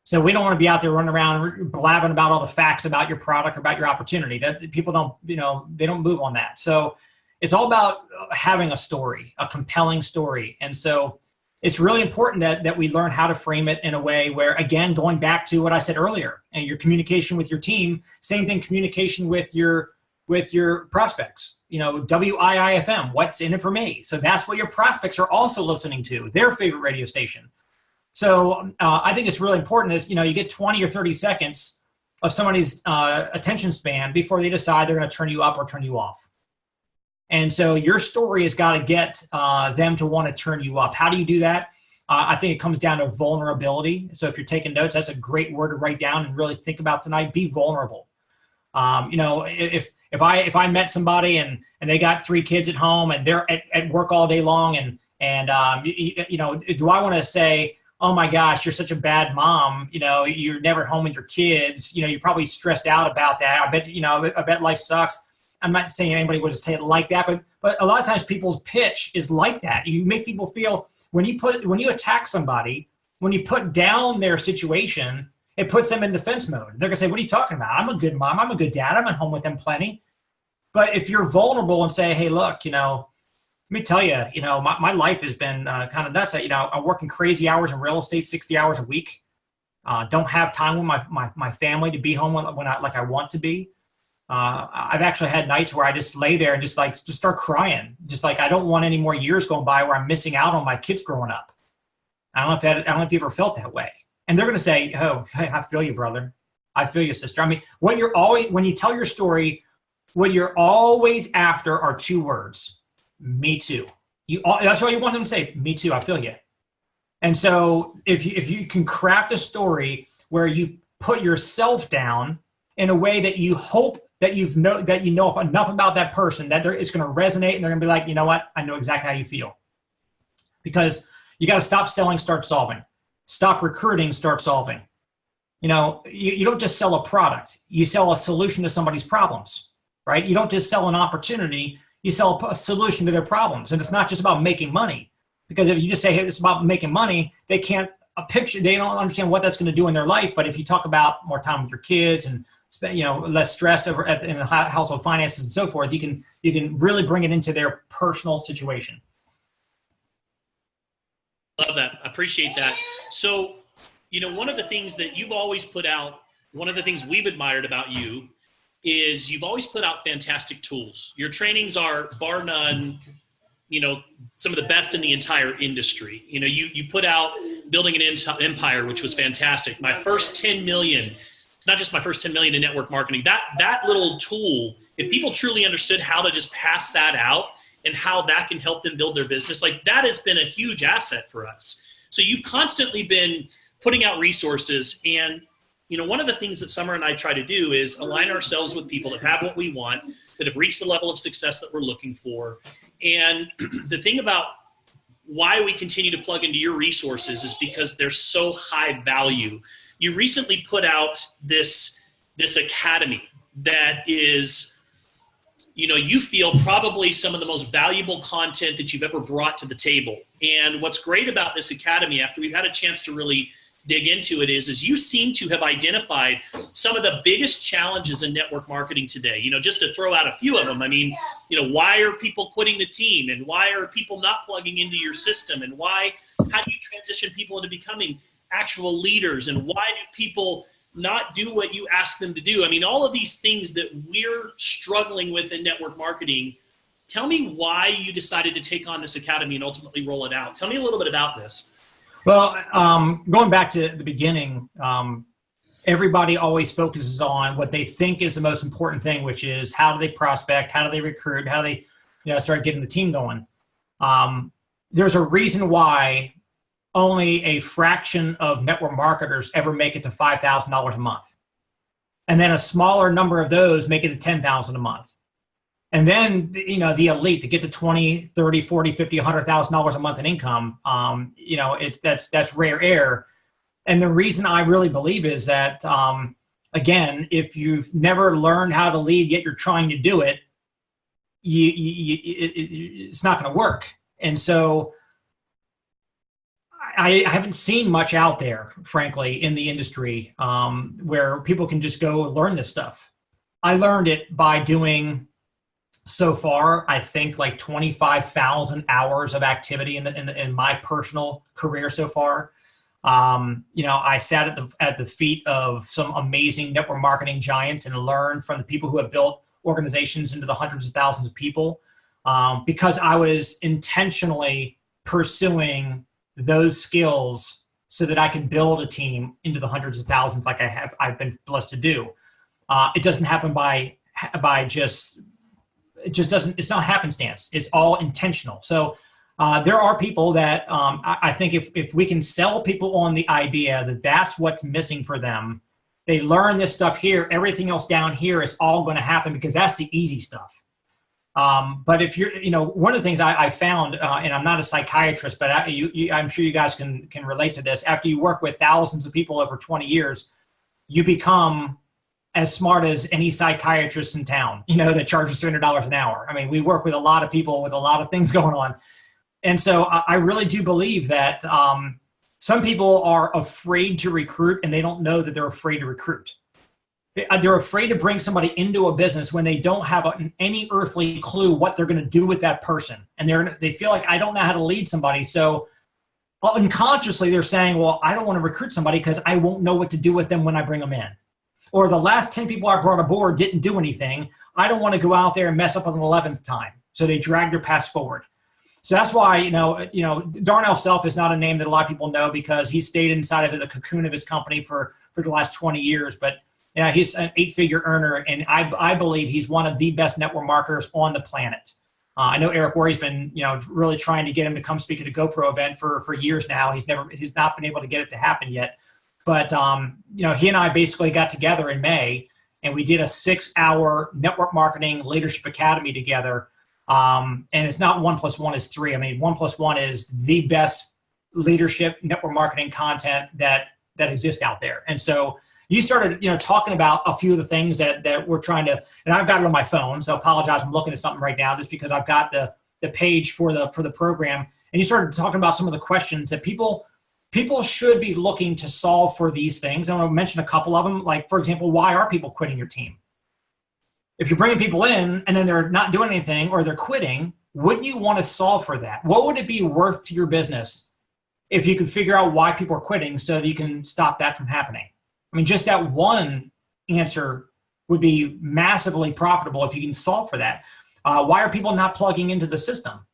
So we don't want to be out there running around blabbing about all the facts about your product or about your opportunity. That people don't, they don't move on that. So it's all about having a story, a compelling story. And so it's really important that we learn how to frame it in a way where, again, going back to what I said earlier, and your communication with your team, same thing, communication with your prospects, WIIFM, what's in it for me? So that's what your prospects are also listening to, their favorite radio station. So I think it's really important is, you get 20 or 30 seconds of somebody's attention span before they decide they're going to turn you up or turn you off. And so your story has got to get them to want to turn you up. How do you do that? I think it comes down to vulnerability. So if you're taking notes, that's a great word to write down and really think about tonight. Be vulnerable. If I met somebody and they got 3 kids at home and they're at work all day long and do I want to say, oh my gosh, you're such a bad mom. You're never home with your kids. You're probably stressed out about that. I bet life sucks. I'm not saying anybody would say it like that, but a lot of times people's pitch is like that. You make people feel when you attack somebody, when you put down their situation, it puts them in defense mode. They're gonna say, "What are you talking about? I'm a good mom. I'm a good dad. I'm at home with them plenty." But if you're vulnerable and say, "Hey, look, let me tell you, my life has been kind of nuts. I'm working crazy hours in real estate, 60 hours a week. Don't have time with my family to be home when I want to be." I've actually had nights where I just lay there and just start crying. Just like, I don't want any more years going by where I'm missing out on my kids growing up. I don't know if you ever felt that way. And they're going to say, "Oh, hey, I feel you, brother. I feel you, sister." I mean, when you tell your story, what you're always after are 2 words. Me too. That's all you want them to say. Me too. I feel you. And so if you can craft a story where you put yourself down in a way that you hope that you know enough about that person that it's going to resonate and they're going to be like, "You know what? I know exactly how you feel." Because you got to stop selling, start solving. Stop recruiting, start solving. You don't just sell a product. You sell a solution to somebody's problems, right? You don't just sell an opportunity. You sell a solution to their problems. And it's not just about making money. Because if you just say, "Hey, it's about making money," they can't they don't understand what that's going to do in their life. But if you talk about more time with your kids and less stress in the household finances and so forth, you can really bring it into their personal situation. Love that. I appreciate that. So, one of the things that you've always put out, one of the things we've admired about you is you've always put out fantastic tools. Your trainings are bar none, some of the best in the entire industry. You put out Building an Empire, which was fantastic. My first 10 million, not just my first 10 million in network marketing, that little tool, if people truly understood how to just pass that out and how that can help them build their business, like that has been a huge asset for us. So you've constantly been putting out resources. And, one of the things that Summer and I try to do is align ourselves with people that have what we want, that have reached the level of success that we're looking for. And the thing about why we continue to plug into your resources is because they're so high value. You recently put out this academy that is, you feel probably some of the most valuable content that you've ever brought to the table. And what's great about this academy, after we've had a chance to really dig into it, is you seem to have identified some of the biggest challenges in network marketing today. Just to throw out a few of them. I mean, why are people quitting the team, and why are people not plugging into your system, and how do you transition people into becoming actual leaders, and why do people not do what you ask them to do? I mean, all of these things that we're struggling with in network marketing. Tell me why you decided to take on this academy and ultimately roll it out. Tell me a little bit about this. Well, going back to the beginning, everybody always focuses on what they think is the most important thing, which is how do they prospect, how do they recruit, how do they start getting the team going. There's a reason why only a fraction of network marketers ever make it to $5,000 a month. And then a smaller number of those make it to $10,000 a month. And then, the elite to get to $20, $30, $40, $50, $100,000 a month in income, that's rare air. And the reason I really believe is that again, if you've never learned how to lead, yet you're trying to do it, it's not going to work. And so I haven't seen much out there, frankly, in the industry where people can just go learn this stuff. I learned it by doing, so far, I think like 25,000 hours of activity in my personal career so far. I sat at the feet of some amazing network marketing giants and learned from the people who have built organizations into the hundreds of thousands of people, because I was intentionally pursuing those skills so that I can build a team into the hundreds of thousands like I've been blessed to do. It doesn't happen by just, it just doesn't, it's not happenstance. It's all intentional. So there are people that I think if we can sell people on the idea that that's what's missing for them, they learn this stuff here, everything else down here is all going to happen because that's the easy stuff. But if you're, one of the things I found, and I'm not a psychiatrist, but I'm sure you guys can relate to this. After you work with thousands of people over 20 years, you become as smart as any psychiatrist in town, that charges $300 an hour. I mean, we work with a lot of people with a lot of things going on. And so I really do believe that some people are afraid to recruit and they don't know that they're afraid to recruit. They're afraid to bring somebody into a business when they don't have any earthly clue what they're going to do with that person. And they feel like, I don't know how to lead somebody. So unconsciously they're saying, well, I don't want to recruit somebody because I won't know what to do with them when I bring them in. Or the last 10 people I brought aboard didn't do anything. I don't want to go out there and mess up on the 11th time. So they drag their past forward. So that's why, Darnell Self is not a name that a lot of people know because he stayed inside of the cocoon of his company for the last 20 years. But he's an 8-figure earner, and I believe he's one of the best network marketers on the planet. I know Eric Worre's been, really trying to get him to come speak at a GoPro event for years now. He's not been able to get it to happen yet. But, he and I basically got together in May, and we did a 6-hour network marketing leadership academy together. And it's not 1 + 1 is 3. I mean, 1 + 1 is the best leadership network marketing content that exists out there. And so you started, talking about a few of the things that we're trying to, and I've got it on my phone, so I apologize. I'm looking at something right now just because I've got the page for the program. And you started talking about some of the questions that people should be looking to solve for these things. I want to mention a couple of them. Like, for example, why are people quitting your team? If you're bringing people in and then they're not doing anything or they're quitting, wouldn't you want to solve for that? What would it be worth to your business if you could figure out why people are quitting so that you can stop that from happening? I mean, just that one answer would be massively profitable if you can solve for that. Why are people not plugging into the system?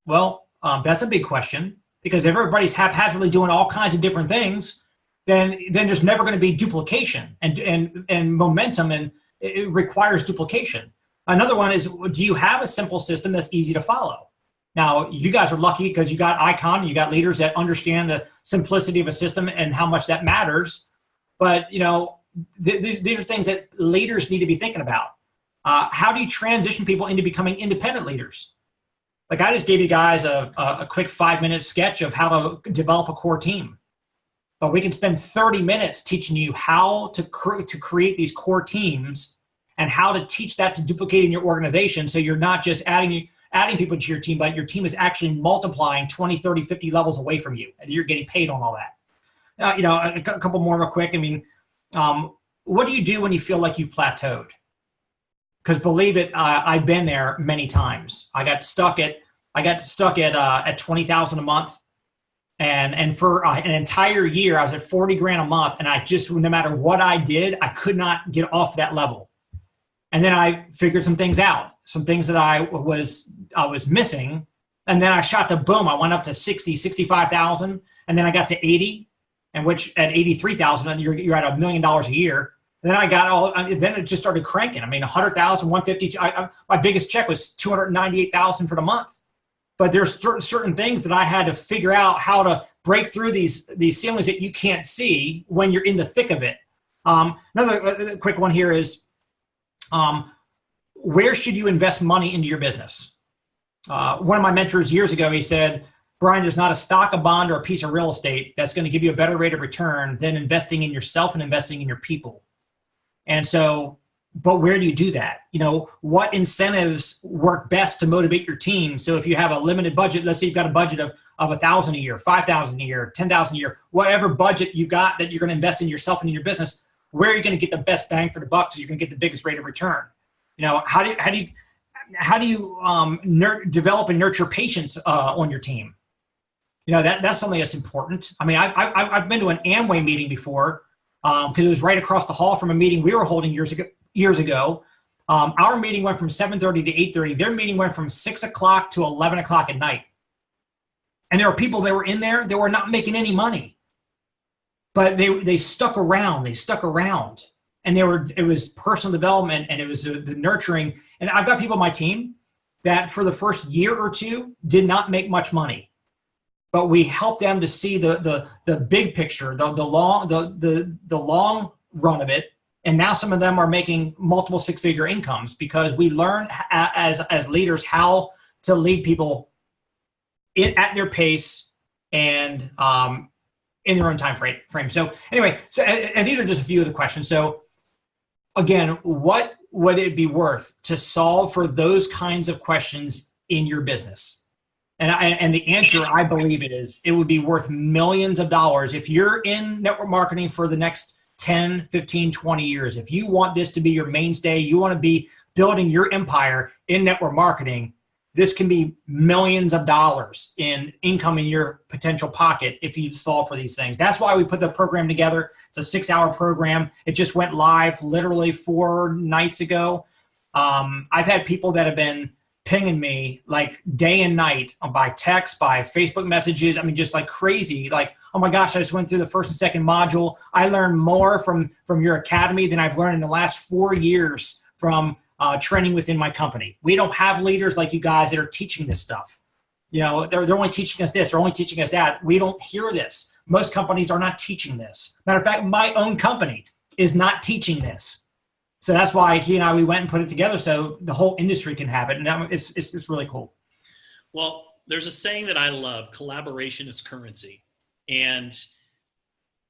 Well, that's a big question because if everybody's haphazardly doing all kinds of different things, then there's never going to be duplication and momentum, and it requires duplication. Another one is, do you have a simple system that's easy to follow? Now, you guys are lucky because you got Icon, you got leaders that understand the simplicity of a system and how much that matters. But, these are things that leaders need to be thinking about. How do you transition people into becoming independent leaders? Like I just gave you guys a quick 5-minute sketch of how to develop a core team. But we can spend 30 minutes teaching you how to create these core teams and how to teach that to duplicate in your organization so you're not just adding people to your team, but your team is actually multiplying 20, 30, 50 levels away from you. And you're getting paid on all that. A couple more real quick. I mean, what do you do when you feel like you've plateaued? Because believe it, I've been there many times. I got stuck at 20,000 a month. And for an entire year, I was at 40 grand a month. And I just, no matter what I did, I could not get off that level. And then I figured some things out, some things that I was missing. And then I shot to boom. I went up to 60, 65,000. And then I got to 80, and which at 83,000, you're at $1 million a year. And then then it just started cranking. I mean, 100,000, 150. My biggest check was 298,000 for the month. But there's certain things that I had to figure out how to break through these ceilings that you can't see when you're in the thick of it. Another quick one here is, where should you invest money into your business? One of my mentors years ago, he said, Brian, there's not a stock, a bond, or a piece of real estate that's going to give you a better rate of return than investing in yourself and investing in your people. And so, but where do you do that? What incentives work best to motivate your team? So if you have a limited budget, let's say you've got a budget of $1,000 a year, $5,000 a year, $10,000 a year, whatever budget you got that you're going to invest in yourself and in your business, where are you going to get the best bang for the buck so you can get the biggest rate of return? How do you develop and nurture patience on your team? That's something that's important. I mean, I've been to an Amway meeting before because it was right across the hall from a meeting we were holding years ago. Our meeting went from 7:30 to 8:30. Their meeting went from 6 o'clock to 11 o'clock at night. And there were people that were in there that were not making any money, but they stuck around. And it was personal development, and it was the nurturing. And I've got people on my team that for the first year or two did not make much money, but we helped them to see the big picture, the long run of it. And now some of them are making multiple six-figure incomes because we learn as leaders how to lead people at their pace and in their own time frame. So anyway, and these are just a few of the questions. So again, what would it be worth to solve for those kinds of questions in your business? And the answer, I believe it would be worth millions of dollars. If you're in network marketing for the next 10, 15, 20 years, if you want this to be your mainstay, you want to be building your empire in network marketing, this can be millions of dollars in income in your potential pocket if you solve for these things. That's why we put the program together. It's a 6-hour program. It just went live literally 4 nights ago. I've had people that have been pinging me like day and night by text, by Facebook messages. I mean, just like crazy. Like, oh my gosh, I just went through the first and second module. I learned more from your academy than I've learned in the last 4 years from training within my company. We don't have leaders like you guys that are teaching this stuff. They're only teaching us this, they're only teaching us that. We don't hear this. Most companies are not teaching this. Matter of fact, my own company is not teaching this. So that's why he and I, we went and put it together so the whole industry can have it. And it's really cool. Well, there's a saying that I love: collaboration is currency. And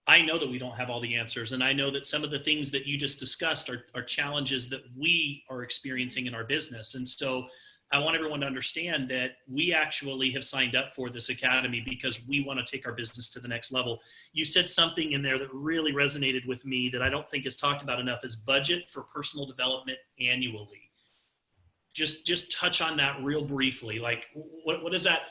I know that we don't have all the answers. And I know that some of the things that you just discussed are challenges that we are experiencing in our business. And so I want everyone to understand that we actually have signed up for this academy because we want to take our business to the next level. You said something in there that really resonated with me that I don't think is talked about enough, is budget for personal development annually. Just touch on that real briefly. Like, what is that?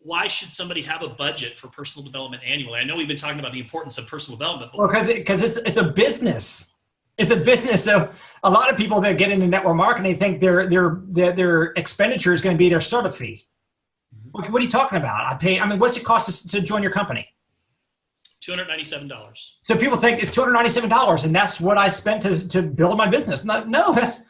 Why should somebody have a budget for personal development annually? I know we've been talking about the importance of personal development. Well, because it's a business. It's a business. So a lot of people that get into network marketing think their expenditure is going to be their startup fee. Mm-hmm. What are you talking about? What's it cost us to join your company? $297. So people think it's $297 and that's what I spent to build my business. No, that's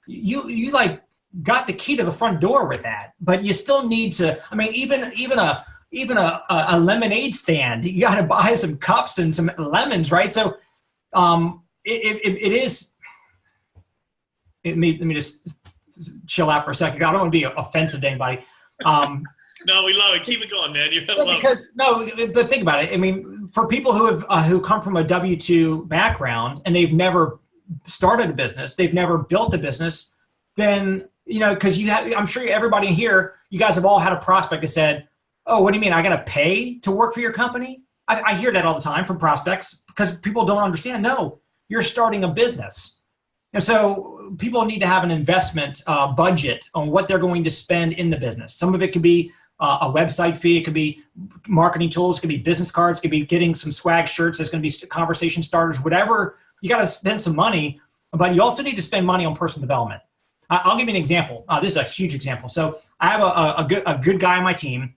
you like got the key to the front door with that, but you still need to. I mean, even a lemonade stand, you got to buy some cups and some lemons, right? So it is. Let me just chill out for a second. I don't want to be offensive to anybody. No, we love it. Keep it going, man. But think about it. I mean, for people who come from a W-2 background and they've never started a business, they've never built a business, then because I'm sure everybody in here, you guys have all had a prospect that said, "Oh, what do you mean? I got to pay to work for your company?" I hear that all the time from prospects because people don't understand. No, you're starting a business. And so people need to have an investment budget on what they're going to spend in the business. Some of it could be a website fee. It could be marketing tools. It could be business cards. It could be getting some swag shirts. There's going to be conversation starters, whatever. You got to spend some money, but you also need to spend money on personal development. I'll give you an example. This is a huge example. So I have a good guy on my team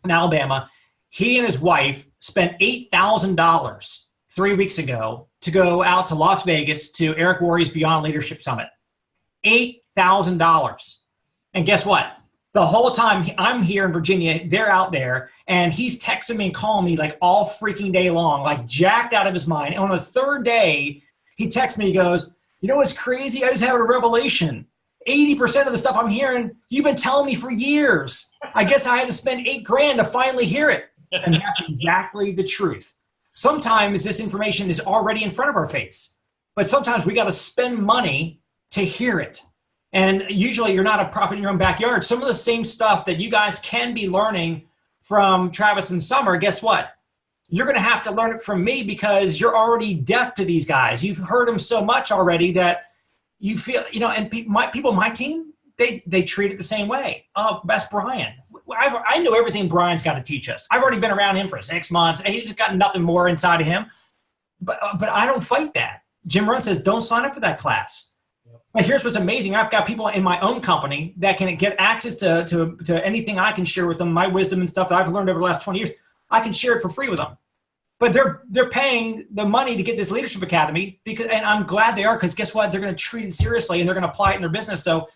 in Alabama. He and his wife spent $8,000 3 weeks ago to go out to Las Vegas to Eric Worre's Beyond Leadership Summit. $8,000. And guess what? The whole time I'm here in Virginia, they're out there, and he's texting me and calling me like all freaking day long, like jacked out of his mind. And on the third day, he texts me, he goes, "You know what's crazy? I just had a revelation. 80% of the stuff I'm hearing, you've been telling me for years. I guess I had to spend $8,000 to finally hear it. And that's exactly the truth. Sometimes this information is already in front of our face, but sometimes we got to spend money to hear it. And usually you're not a prophet in your own backyard. Some of the same stuff that you guys can be learning from Travis and Summer, guess what? You're going to have to learn it from me because you're already deaf to these guys. You've heard them so much already that you feel, and people on my team, they treat it the same way. Oh, that's Brian. I know everything Brian's got to teach us. I've already been around him for 6 months. He's just got nothing more inside of him. But I don't fight that. Jim Rohn says, don't sign up for that class. Yep. But here's what's amazing. I've got people in my own company that can get access to anything I can share with them, my wisdom and stuff that I've learned over the last 20 years. I can share it for free with them. But they're paying the money to get this leadership academy and I'm glad they are, because guess what? They're going to treat it seriously and they're going to apply it in their business. So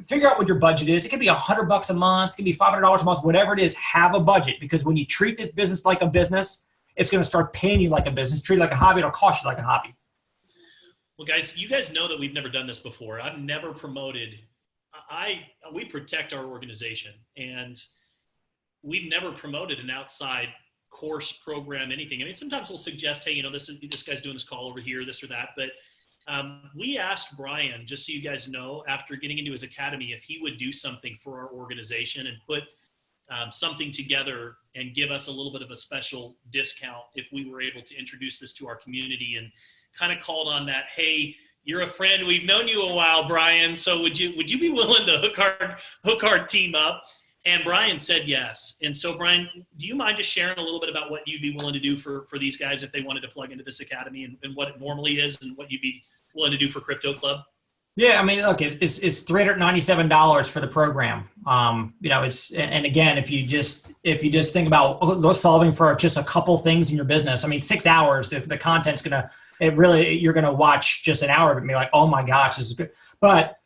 figure out what your budget is. It could be $100 a month. It could be $500 a month, whatever it is, have a budget, because when you treat this business like a business, it's going to start paying you like a business. Treat it like a hobby. It'll cost you like a hobby. Well, guys, you guys know that we've never done this before. I've never promoted. We protect our organization, and we've never promoted an outside course, program, anything. I mean, sometimes we'll suggest, hey, this guy's doing this call over here, this or that. But we asked Brian, just so you guys know, after getting into his academy, if he would do something for our organization and put something together and give us a little bit of a special discount if we were able to introduce this to our community, and kind of called on that, hey, you're a friend. We've known you a while, Brian. So would you be willing to hook our team up? And Brian said yes. And so, Brian, do you mind just sharing a little bit about what you'd be willing to do for these guys if they wanted to plug into this academy, and what it normally is, and what you'd be willing to do for Crypto Club? Yeah, I mean, look, it's $397 for the program. And again, if you just think about solving for just a couple things in your business, I mean, 6 hours, if the content's you're gonna watch just an hour and be like, oh my gosh, this is good. But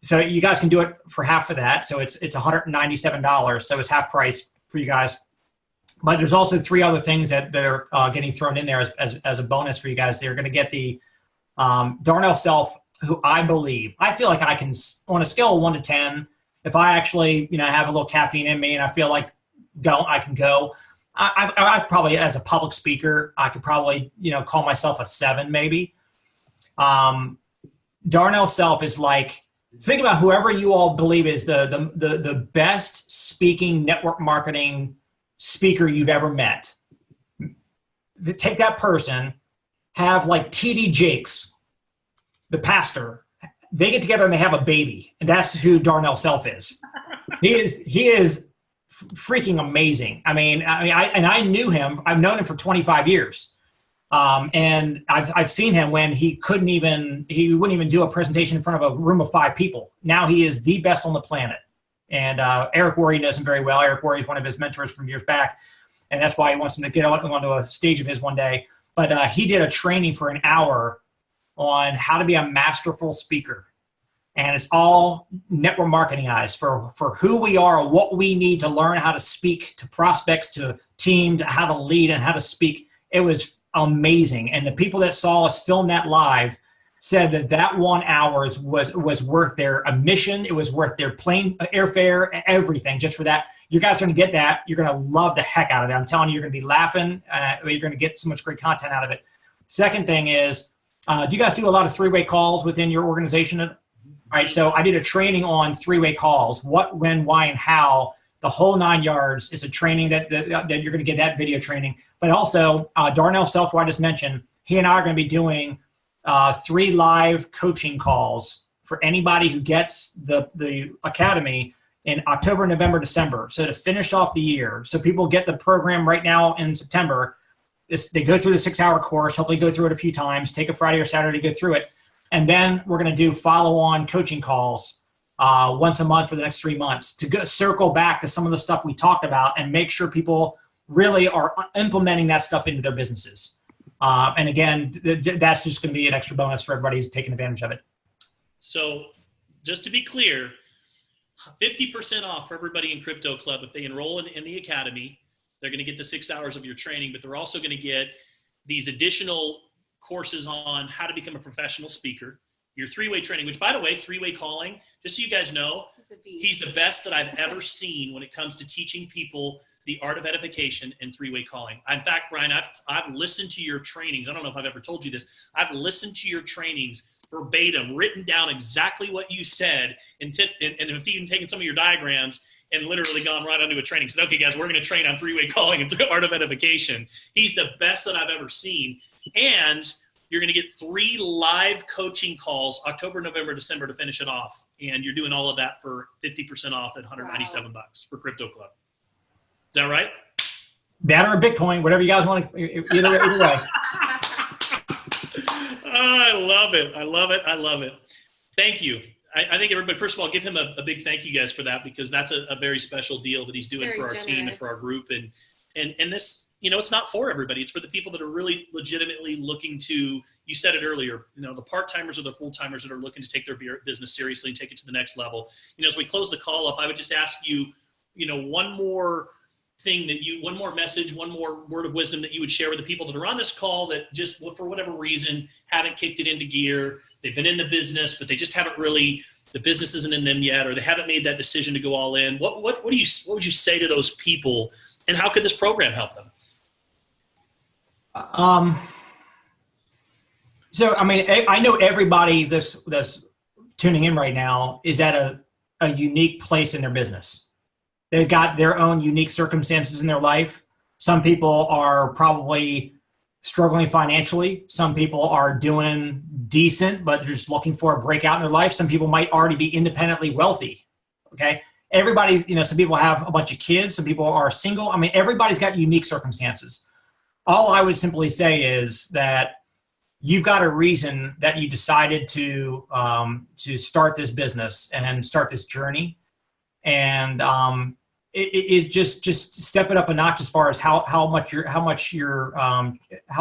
so you guys can do it for half of that. So it's $197. So it's half price for you guys. But there's also 3 other things that are getting thrown in there as a bonus for you guys. They're going to get the Darnell Self, who I feel like I can, on a scale of 1 to 10, if I actually, have a little caffeine in me and I feel like I can go. I probably, as a public speaker, I could probably, call myself a 7 maybe. Darnell Self is like, think about whoever you all believe is the best speaking network marketing speaker you've ever met. Take that person, have like TD Jakes, the pastor, they get together and they have a baby, and that's who Darnell Self is. He is freaking amazing. I knew him. I've known him for 25 years. And I've seen him when he wouldn't even do a presentation in front of a room of 5 people. Now he is the best on the planet. And Eric Worre knows him very well. Eric Worre is one of his mentors from years back, and that's why he wants him to get onto a stage of his one day. But he did a training for an hour on how to be a masterful speaker. And it's all network marketing eyes for who we are, what we need to learn how to speak to prospects, to team, to how to lead and how to speak. It was amazing. And the people that saw us film that live said that 1 hour was worth their admission. It was worth their plane airfare, everything, just for that. You guys are going to get that. You're going to love the heck out of it. I'm telling you, you're going to be laughing. You're going to get so much great content out of it. Second thing is, do you guys do a lot of 3-way calls within your organization? All right, so I did a training on 3-way calls, what, when, why, and how. The whole 9 yards is a training that you're going to get, that video training. But also, Darnell Self, who I just mentioned, he and I are going to be doing 3 live coaching calls for anybody who gets the academy in October, November, December. So to finish off the year, so people get the program right now in September. They go through the 6-hour course, hopefully go through it a few times, take a Friday or Saturday to go through it. And then we're going to do follow-on coaching calls once a month for the next 3 months to circle back to some of the stuff we talked about and make sure people really are implementing that stuff into their businesses. And again, that's just going to be an extra bonus for everybody who's taking advantage of it. So just to be clear, 50% off for everybody in Crypto Club. If they enroll in the academy, they're going to get the 6 hours of your training, but they're also going to get these additional courses on how to become a professional speaker. your three-way training, which by the way, three-way calling, just so you guys know, he's the best that I've ever seen when it comes to teaching people the art of edification and three-way calling. In fact, Brian, I've listened to your trainings. I don't know if I've ever told you this. I've listened to your trainings verbatim, written down exactly what you said, and if even taken some of your diagrams and literally gone right onto a training. Said, okay, guys, we're going to train on three-way calling and the art of edification. He's the best that I've ever seen. And you're going to get 3 live coaching calls, October, November, December, to finish it off. And you're doing all of that for 50% off at $197 for Crypto Club. Is that right? That or Bitcoin, whatever you guys want to, either way. I love it. I love it. I love it. Thank you. I think everybody, first of all, give him a big thank you guys for that, because that's a very special deal that he's doing for our team and for our group. And this, it's not for everybody. It's for the people that are really legitimately looking to, you said it earlier, the part-timers or the full-timers that are looking to take their business seriously and take it to the next level. As we close the call up, I would just ask you, one more message, one more word of wisdom that you would share with the people that are on this call that just, for whatever reason, haven't kicked it into gear. They've been in the business, but they just haven't really, the business isn't in them yet, or they haven't made that decision to go all in. What would you say to those people, and how could this program help them? So, I know everybody that's tuning in right now is at a unique place in their business. They've got their own unique circumstances in their life. Some people are probably struggling financially. Some people are doing decent, but they're just looking for a breakout in their life. Some people might already be independently wealthy. Okay. Everybody's, some people have a bunch of kids. Some people are single. Everybody's got unique circumstances. All I would simply say is that you've got a reason that you decided to start this business and start this journey. And it just step it up a notch as far as how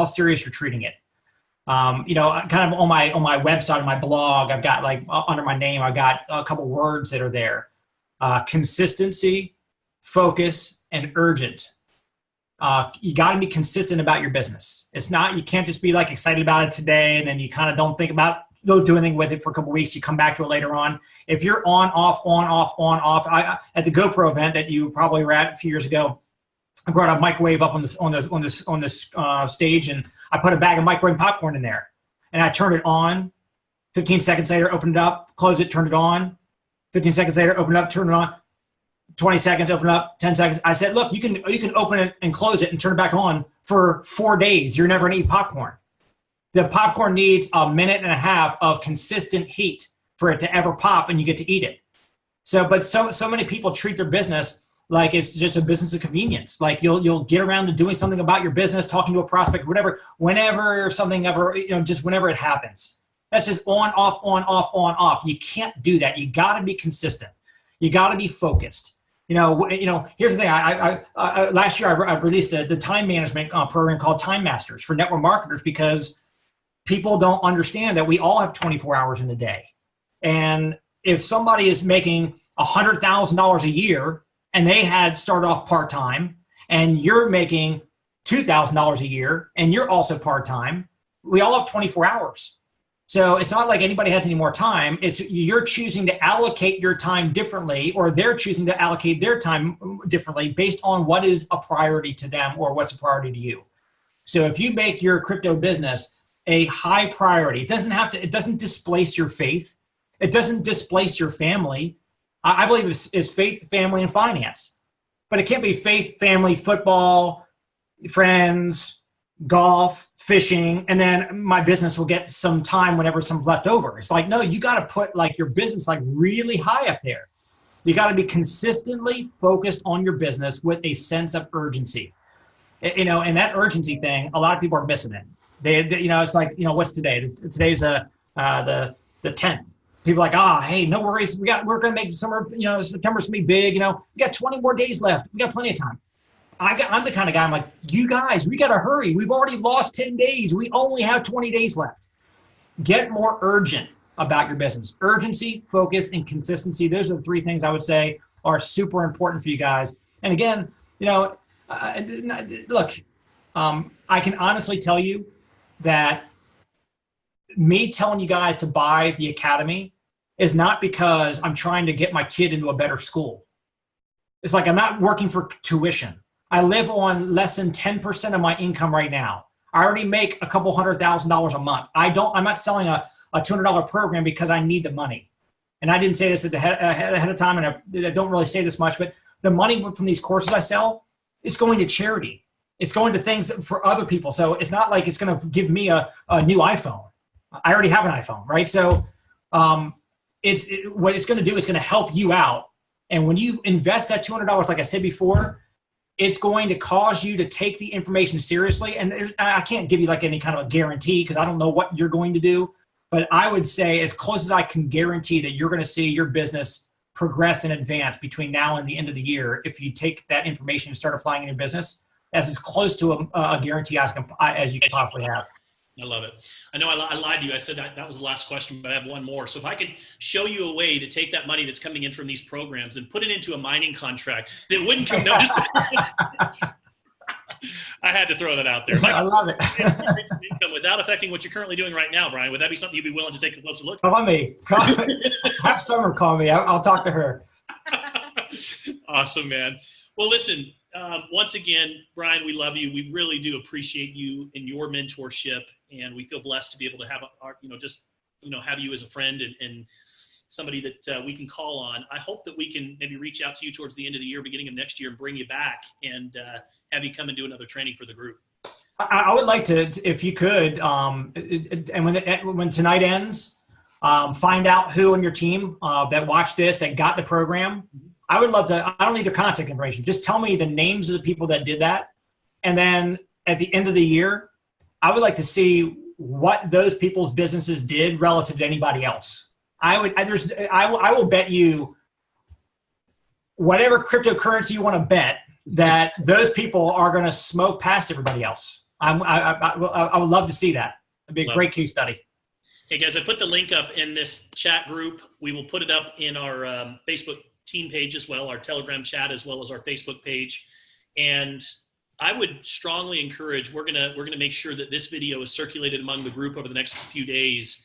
serious you're treating it. Kind of on my website, on my blog, I've got under my name, I've got a couple words that are there: consistency, focus, and urgent. You got to be consistent about your business. You can't just be excited about it today and then you kind of don't think about do anything with it for a couple of weeks. You come back to it later on. If you're on, off. At the GoPro event that you probably were at a few years ago, I brought a microwave up on this stage, and I put a bag of microwave popcorn in there, and I turned it on. 15 seconds later, opened it up, closed it, turned it on. 15 seconds later, opened it up, turned it on. 20 seconds, open it up. 10 seconds. I said, look, you can open it and close it and turn it back on for 4 days. You're never gonna eat popcorn. The popcorn needs 1.5 minutes of consistent heat for it to ever pop, and you get to eat it. But so many people treat their business like it's just a business of convenience. You'll get around to doing something about your business, talking to a prospect, whatever, whenever something ever, just whenever it happens. That's just on, off. You can't do that. You got to be consistent. You got to be focused. Here's the thing. I last year I released the time management program called Time Masters for network marketers, because people don't understand that we all have 24 hours in a day. And if somebody is making $100,000 a year and they had started off part-time, and you're making $2,000 a year and you're also part-time, we all have 24 hours. So it's not like anybody has any more time. It's you're choosing to allocate your time differently, or they're choosing to allocate their time differently based on what is a priority to them or what's a priority to you. So if you make your crypto business a high priority, it doesn't displace your faith. It doesn't displace your family. I believe it's faith, family, and finance. But it can't be faith, family, football, friends, golf, fishing, and then my business will get some time whenever some's left over. It's no, you got to put your business really high up there. You got to be consistently focused on your business with a sense of urgency. And that urgency thing, a lot of people are missing it. It's what's today? Today's the 10th. People are hey, no worries. We're going to make summer, September's going to be big. We got 20 more days left. We got plenty of time. I'm the kind of guy, I'm you guys, we got to hurry. We've already lost 10 days. We only have 20 days left. Get more urgent about your business. Urgency, focus, and consistency. Those are the 3 things I would say are super important for you guys. And again, look, I can honestly tell you that me telling you guys to buy the academy is not because I'm trying to get my kid into a better school. It's like I'm not working for tuition. I live on less than 10% of my income right now. I already make a couple $100,000 a month. I'm not selling a $200 program because I need the money. And I didn't say this ahead of time, and I don't really say this much, but the money from these courses I sell is going to charity. It's going to things for other people. So it's not like it's going to give me a new iPhone. I already have an iPhone, right? So what it's going to do is going to help you out. And when you invest that $200, like I said before, it's going to cause you to take the information seriously. And I can't give you like any kind of a guarantee because I don't know what you're going to do. But I would say as close as I can guarantee that you're going to see your business progress and advance between now and the end of the year if you take that information and start applying in your business. That's as close to a guarantee as you can possibly have. I love it. I know I lied to you. I said that was the last question, but I have one more. So if I could show you a way to take that money that's coming in from these programs and put it into a mining contract that wouldn't come down. I had to throw that out there. I love it. Income without affecting what you're currently doing right now, Brian. Would that be something you'd be willing to take a closer look at? Call me. Have Summer call me. I'll talk to her. Awesome, man. Well, listen, once again, Brian, we love you. We really do appreciate you and your mentorship, and we feel blessed to be able to have have you as a friend and somebody that we can call on. I hope that we can maybe reach out to you towards the end of the year, beginning of next year, and bring you back and have you come and do another training for the group. I would like to, if you could, and when tonight ends, find out who on your team that watched this, that got the program. I would love to, I don't need their contact information. Just tell me the names of the people that did that. And then at the end of the year, I would like to see what those people's businesses did relative to anybody else. I will bet you whatever cryptocurrency you want to bet that those people are going to smoke past everybody else. I would love to see that. It'd be a great case study. Hey guys, I put the link up in this chat group. We will put it up in our Facebook team page as well, our Telegram chat, as well as our Facebook page. And I would strongly encourage, we're gonna make sure that this video is circulated among the group over the next few days.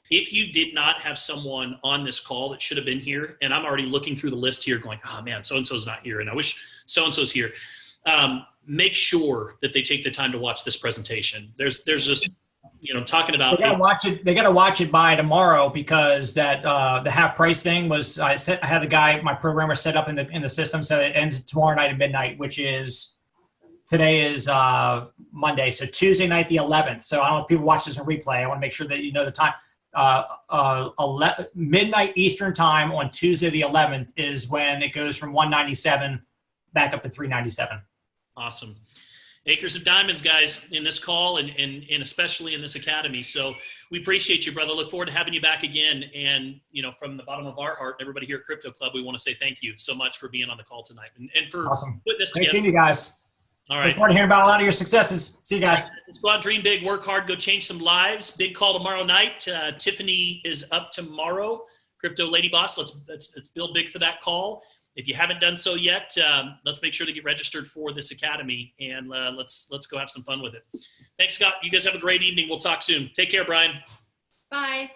If you did not have someone on this call that should have been here, and I'm already looking through the list here going, oh man, so-and-so's not here, and I wish so-and-so's here. Make sure that they take the time to watch this presentation. There's just, talking about. They gotta watch it by tomorrow because that the half price thing was. I had the guy, my programmer, set up in the system, so it ends tomorrow night at midnight, which is today is Monday, so Tuesday night the 11th. So I don't know if people watch this in replay. I want to make sure that you know the time. Midnight Eastern time on Tuesday the 11th is when it goes from 197 back up to 397. Awesome. Acres of diamonds, guys, in this call and especially in this academy. So we appreciate you, brother. Look forward to having you back again. And, from the bottom of our heart, everybody here at Crypto Club, we want to say thank you so much for being on the call tonight and for putting this together. Thank you, guys. All right. Look forward to hearing about a lot of your successes. See you guys. Let's go out, dream big, work hard, go change some lives. Big call tomorrow night. Tiffany is up tomorrow. Crypto Lady Boss. Let's build big for that call. If you haven't done so yet, let's make sure to get registered for this academy, and let's go have some fun with it. Thanks, Scott. You guys have a great evening. We'll talk soon. Take care, Brian. Bye.